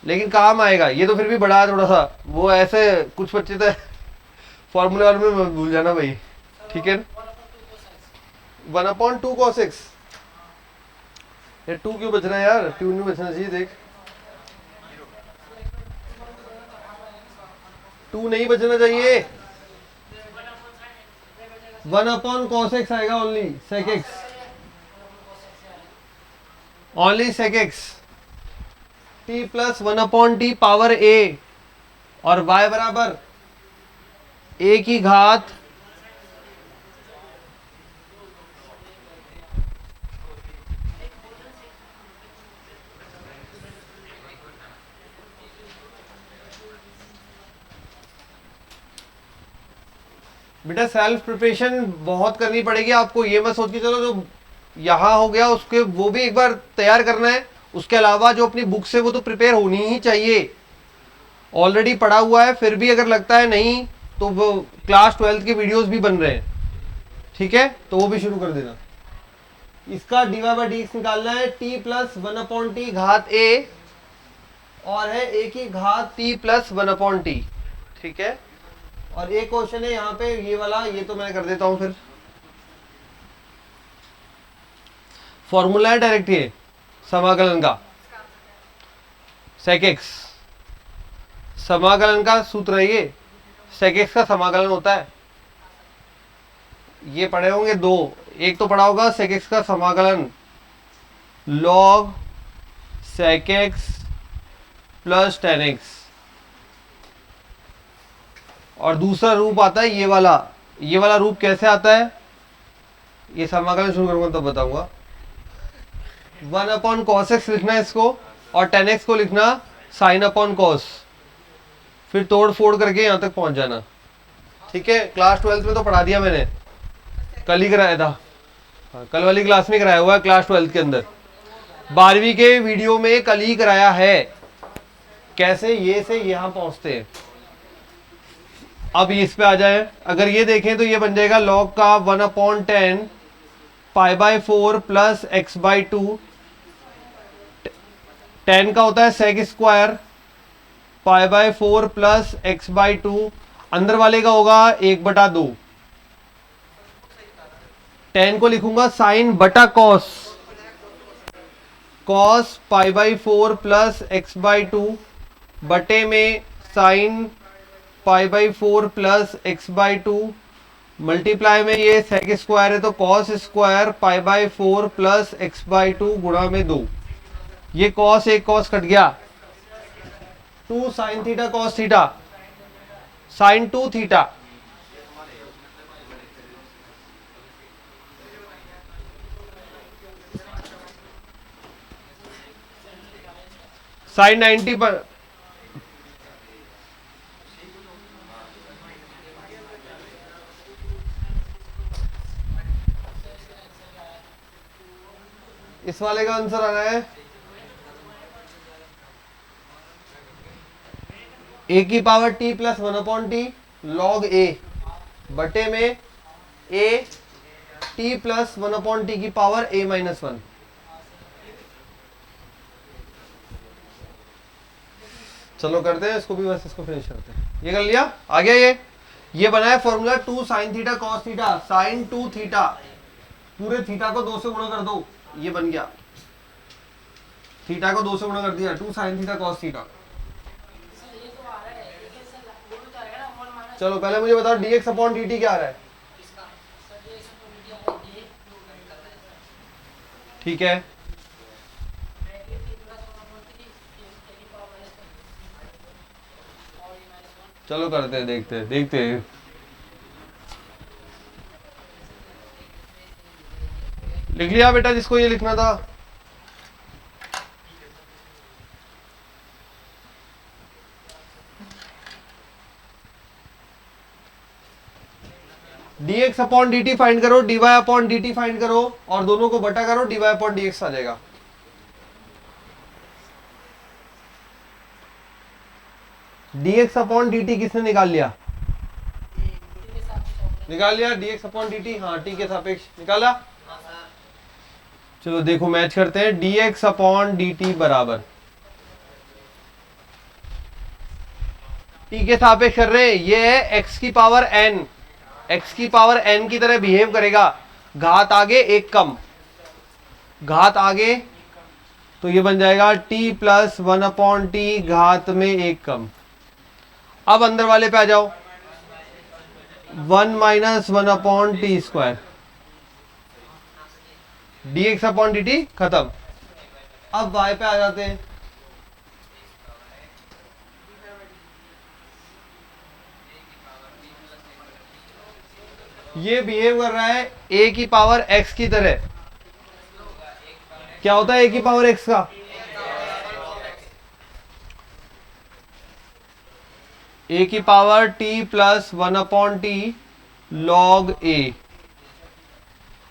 लेकिन काम आएगा। ये तो फिर भी बड़ा है थोड़ा सा, वो ऐसे कुछ बच्चे तो फॉर्मूले वाले में भूल जाना भाई। ठीक है, 1/2 cos x। ये 2 क्यों बच रहा है यार, 2 नहीं बचना चाहिए, देख 2 नहीं बचना चाहिए। 1 अपॉन कॉस एक्स आएगा, only sec x, only sec x. T plus 1 upon t power a, और y बराबर a की घात बेटा सेल्फ प्रिपरेशन बहुत करनी पड़ेगी आपको, ये मत सोच के चलो जो यहाँ हो गया उसके वो भी एक बार तैयार करना है, उसके अलावा जो अपनी बुक से वो तो प्रिपेयर होनी ही चाहिए। ऑलरेडी पढ़ा हुआ है, फिर भी अगर लगता है नहीं तो वो क्लास 12 के वीडियोस भी बन रहे हैं, ठीक है, तो वो भी शुरू कर देना। इसका dy बाई डी एक्स निकालना है, t प्लस 1 अपॉन टी घात a, और है a की घात t प्लस 1 अपॉन टी, ठीक है। और एक क्वेश्चन है यहाँ पे ये वाला, ये तो मैं कर देता हूं फिर। फॉर्मूला है डायरेक्ट ये समाकलन का, सेक एक्स समाकलन का सूत्र है ये, सेक एक्स का समाकलन होता है। ये पढ़े होंगे दो, एक तो पढ़ा होगा सेक एक्स का समाकलन log sec x plus tan x, और दूसरा रूप आता है ये वाला। ये वाला रूप कैसे आता है, ये समाकलन शुरू करूंगा तब बताऊंगा। 1 अपॉन कॉस एक्स लिखना है इसको, और टेन एक्स को लिखना साइन अपॉन कॉस, फिर तोड़ फोड़ करके यहां तक पहुंच जाना, ठीक है। क्लास 12 में तो पढ़ा दिया मैंने, कल ही कराया था, कल वाली क्लास में कराया हुआ है क्लास 12 के अंदर। 12वीं के वीडियो में कल ही कराया है कैसे ये से यहां पहुंचते हैं। अब इस पे आ जाए, अगर ये देखें तो ये बन जाएगा लॉग का 1 upon 10 pi by 4 plus x by 2, 10 का होता है sec square pi by 4 plus x by 2, अंदर वाले का होगा 1/2, 10 को लिखूंगा साइन बटा cos, cos pi by 4 plus x by 2 बटे में sine pi by 4 plus x by 2, multiply में ये सेक स्क्वायर है तो cos square pi by 4 plus x by 2 गुणा में 2, ये कॉस एक कॉस कट गया, 2 sine theta cos theta, sine 2 theta, sine 90 पर इस वाले का आंसर आ रहा है a की power t plus 1 upon T log a बटे में a t plus 1 upon T की पावर a माइनस 1। चलो करते हैं इसको भी, बस इसको फिनिश करते हैं। ये कर लिया, आ गया ये बना है formula 2 sine theta cos theta, sine 2 theta, पूरे थीटा को 2 से गुणा कर दो, ये बन गया, थीटा को 2 से गुणा कर दिया, 2 साइन थीटा कॉस थीटा। चलो पहले मुझे बताओ dx अपॉन dt क्या आ रहा है, ठीक है। चलो करते हैं, देखते हैं। लिख लिया बेटा जिसको ये लिखना था, dx अपॉन dt फाइंड करो, dy अपॉन dt फाइंड करो, और दोनों को बटा करो, dy अपॉन dx आ जाएगा। dx अपॉन dt किसने निकाल लिया, dx अपॉन dt, हाँ t के सापेक्ष निकाला। चलो देखो मैच करते हैं, dx अपॉन dt बराबर t के सापेक्ष कर रहे हैं, ये है x की पावर n, x की पावर n की तरह बिहेव करेगा, घात आगे एक कम, घात आगे तो ये बन जाएगा t प्लस 1/t घात में 1 कम। अब अंदर वाले पे आ जाओ, 1 माइनस 1/t स्क्वायर dx/dt खत्म। अब y पे आ जाते हैं, ये बिहेव कर रहा है a की पावर x की तरह। क्या होता है a की पावर x का? a की power t plus 1/t log a।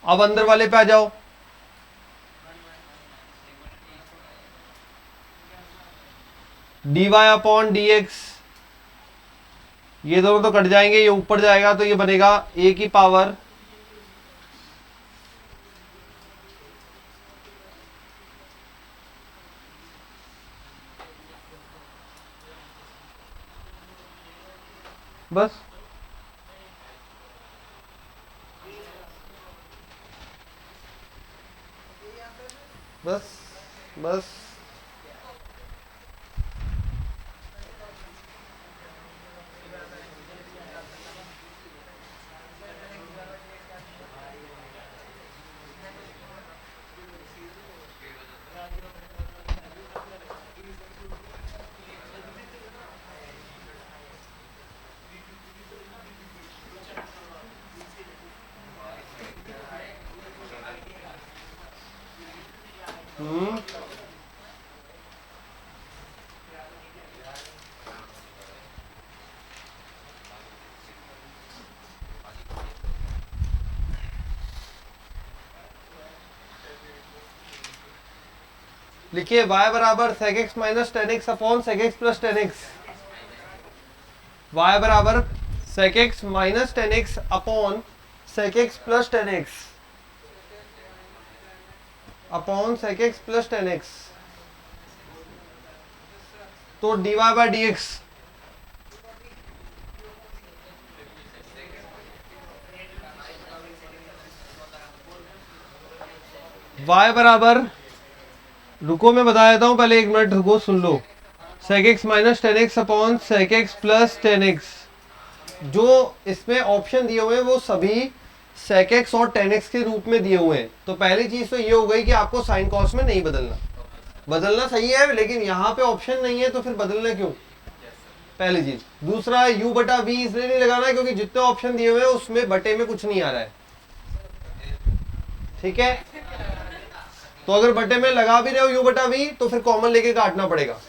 अब अंदर वाले पे आ जाओ, dy/dx, ये दोनों तो कट जाएंगे, ये ऊपर जाएगा तो ये बनेगा a की पावर बस बस बस लिखिए y बराबर sec x minus ten x upon sec x plus tan x. y बराबर sec x minus ten x upon sec x plus tan x upon sec x plus tan x. तो dy by d x y बराबर, रुको मैं बता देता हूं, पहले 1 minute रुको, सुन लो। sec x minus ten x upon sec x plus tan x. जो इसमें ऑप्शन दिए हुए हैं वो सभी sec x और tan x के रूप में दिए हुए हैं। तो पहली चीज तो ये हो गई कि आपको साइन कॉस में नहीं बदलना, बदलना सही है लेकिन यहाँ पे ऑप्शन नहीं है तो फिर बदलना क्यों, पहली चीज। दूसरा u बटा v इसलिए नहीं लगाना है क्योंकि जितने ऑप्शन दिए हुए हैं उसमें बटे में कुछ नहीं आ रहा है, ठीक है। तो अगर बटे में लगा भी रहे हो u बटा v तो फिर कॉमन लेके काटना पड़ेगा,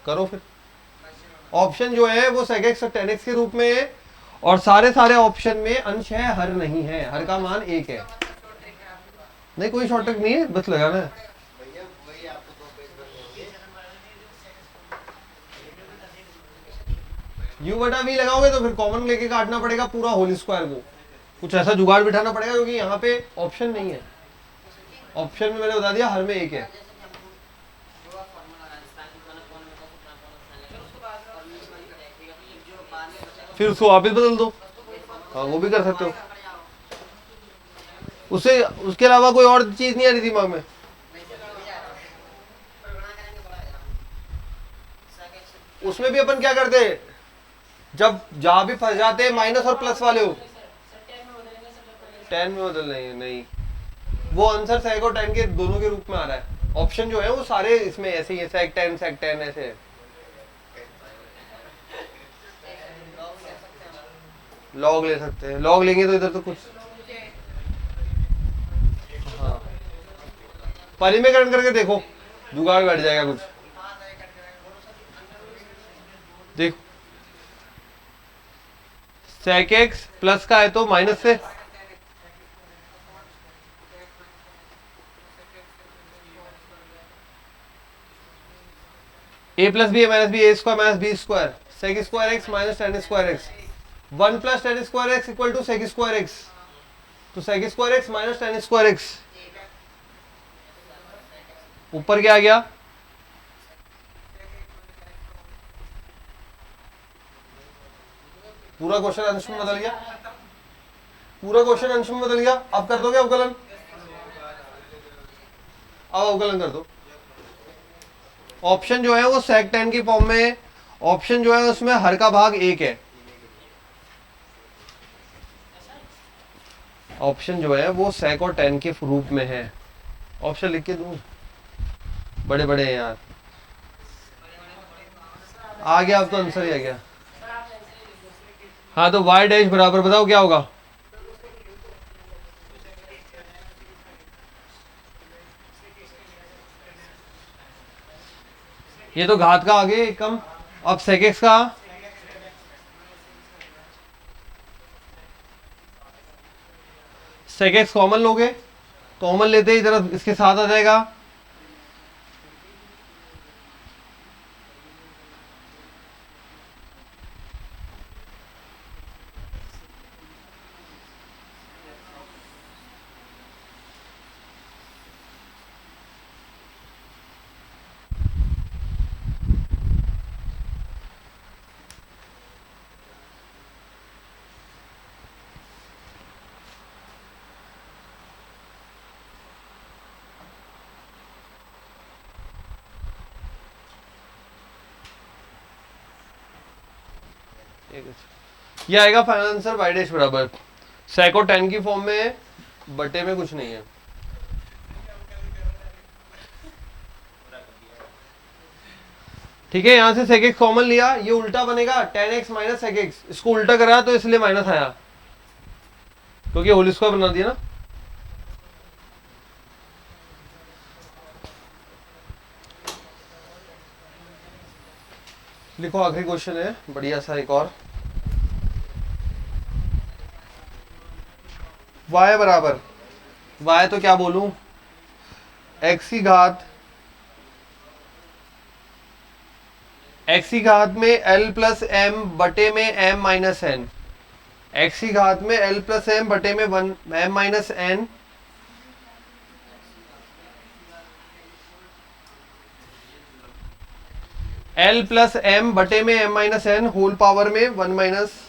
करो फिर। ऑप्शन जो है वो sec x और tan x के रूप में है और सारे ऑप्शन में अंश है, हर नहीं है, हर का मान 1 है। नहीं कोई शॉर्टकट नहीं है, बस लगाना है। u बटा v लगाओगे तो फिर कॉमन लेके काटना पड़ेगा पूरा होल स्क्वायर को, कुछ ऐसा जुगाड़ बिठाना पड़ेगा क्योंकि यहाँ पे ऑप्शन नहीं है। ऑप्शन में मैंने बता दिया हर में 1 है। फिर उसको वापस बदल दो, हाँ वो भी कर सकते हो। उससे उसके अलावा कोई और चीज नहीं आ रही दिमाग में। उसमें भी अपन क्या करते हैं, जब जहां भी फंस जाते हैं माइनस और प्लस वाले हो, 10 में बदल नहीं, वो आंसर sec और tan के दोनों के रूप में आ रहा है। ऑप्शन जो है वो सारे इसमें ऐसे ही है, sec 10 ऐसे है। लॉग ले सकते हैं, लॉग लेंगे तो इधर तो कुछ, हाँ परिमेयकरण करके देखो, जुगाड़ बैठ जाएगा कुछ। देखो sec x प्लस का है तो माइनस से, a plus b minus b, a square minus b square, sec square x minus tan square x, 1 plus tan square x equal to sec square x. तो sec square x minus tan square x, ऊपर क्या आ गया, पूरा question अंश में बदल गया, पूरा क्वेश्चन अंश में बदल गया। अब कर दोगे अवकलन, अब अवकलन कर दो। ऑप्शन जो है वो sec tan की फॉर्म में है, ऑप्शन जो है उसमें हर का भाग 1 है, ऑप्शन जो है वो sec और tan के रूप में है। ऑप्शन लिख के दूं, बड़े बड़े हैं यार। आ गया, अब तो आंसर ही आ गया। हाँ तो y डैश बराबर बताओ क्या होगा? ये तो घात का आगे एक कम, अब sec x का, sec x कॉमन लोगे, कॉमन लेते ही इधर इसके साथ आ जाएगा, ये आएगा फाइनल आंसर y डैश बराबर sec और tan की फॉर्म में है, बटे में कुछ नहीं है। ठीक है, यहां से sec x कॉमन लिया, ये उल्टा बनेगा tan x minus sec x, इसको उल्टा करा तो इसलिए माइनस आया, क्योंकि होल स्क्वायर बना दिया ना। लिखो, आखिरी क्वेश्चन है बढ़िया सा एक और। y बराबर, y तो क्या बोलूं, x की घात, x की घात में l प्लस m बटे में m माइनस n, x की घात में l प्लस m बटे में 1 m minus n, l plus m बटे में m minus n whole power में 1 minus,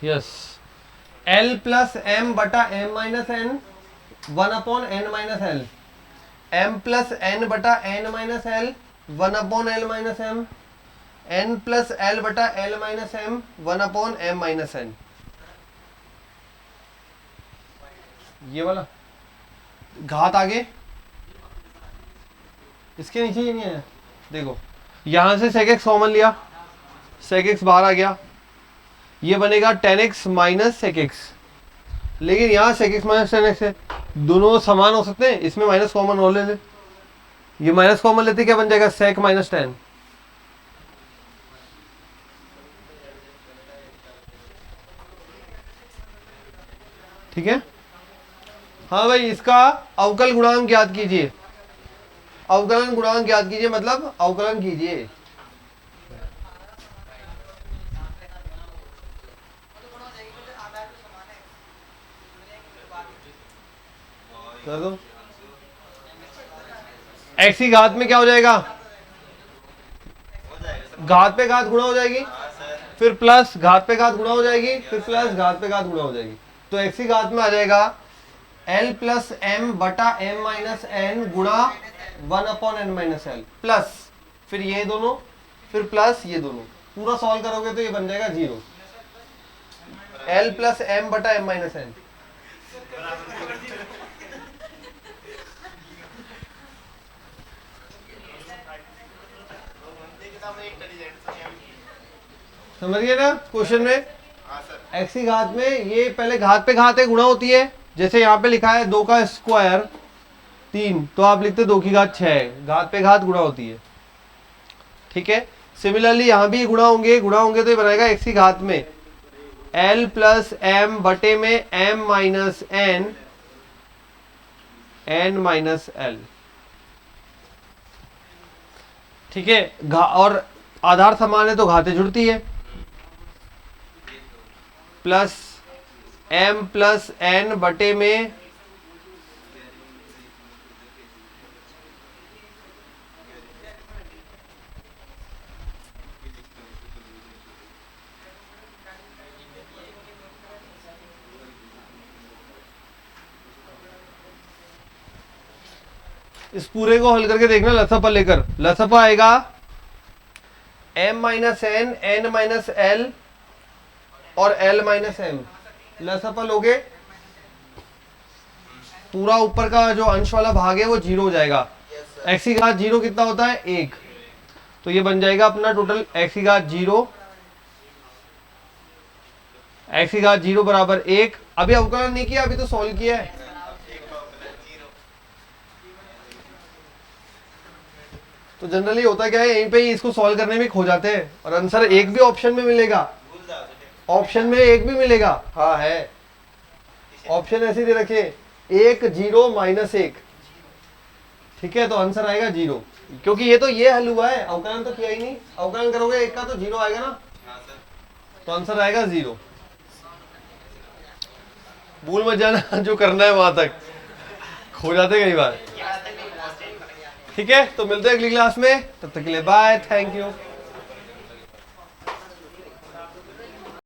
yes, l plus m बटा m minus n 1 upon n minus l, m plus n बटा n minus l 1 upon l minus m, n plus l बटा l minus m 1 upon m minus n। ये वाला घात आगे, इसके नीचे ही नहीं है। देखो यहां से sec x कॉमन लिया, sec x बाहर आ गया, ये बनेगा tan x minus sec x, लेकिन यहाँ sec x minus tan x है, दोनों समान हो सकते हैं, इसमें माइनस कॉमन और ले ले, ये माइनस कॉमन लेते क्या बन जाएगा, sec माइनस tan। ठीक है, हाँ भाई, इसका अवकल गुणांक ज्ञात कीजिए, अवकलन गुणांक ज्ञात कीजिए, मतलब अवकलन कीजिए। कर दो, x की घात में क्या हो जाएगा, घात पे घात गुणा हो जाएगी, फिर प्लस घात पे घात गुणा हो जाएगी, फिर प्लस घात पे घात गुणा हो जाएगी, तो x की घात में आ जाएगा l प्लस m बटा m माइनस n गुणा 1 upon n minus l, plus फिर ये दोनों, फिर प्लस ये दोनों, पूरा सॉल्व करोगे तो ये बन जाएगा 0, l प्लस m बटा m माइनस n। समझ गए ना क्वेश्चन में, x की घात में ये पहले घात पे घात है, गुणा होती है, जैसे यहाँ पे लिखा है 2 का स्क्वायर 3, तो आप लिखते 2 की घात 6, घात पे घात गुणा होती है। ठीक है, सिमिलरली यहाँ भी गुणा होंगे तो ये बनाएगा x की घात में L प्लस एम बटे में m minus n, n minus l। ठीक है, और आधार समान है तो घातें जुड़ती है। प्लस m प्लस n बटे में इस पूरे को हल करके देखना लसपा लेकर। लसपा आएगा m minus n, n minus l और l माइनस m। लसपा लोगे, पूरा ऊपर का जो अंश वाला भाग है वो जीरो हो जाएगा। x की घात जीरो कितना होता है? 1। तो ये बन जाएगा अपना टोटल x की घात जीरो, x की घात जीरो बराबर 1। अभी अवकलन नहीं किया, अभी तो सॉल्व किया है। तो जनरली होता क्या है, यहीं पे ही इसको सॉल्व करने में खो जाते हैं और आंसर एक भी ऑप्शन में मिलेगा, ऑप्शन में एक भी मिलेगा। हाँ है, ऑप्शन ऐसे दे रखे 1 0 माइनस 1। ठीक है, तो आंसर आएगा 0, क्योंकि ये तो ये हल हुआ है, अवकलन तो किया ही नहीं। अवकलन करोगे 1 का तो 0 आएगा ना, तो आंसर आएगा 0। भूल मत जाना जो करना है वहां तक, खो जाते कई बार। ठीक है, तो मिलते हैं अगली क्लास में, तब तक के लिए बाय, थैंक यू।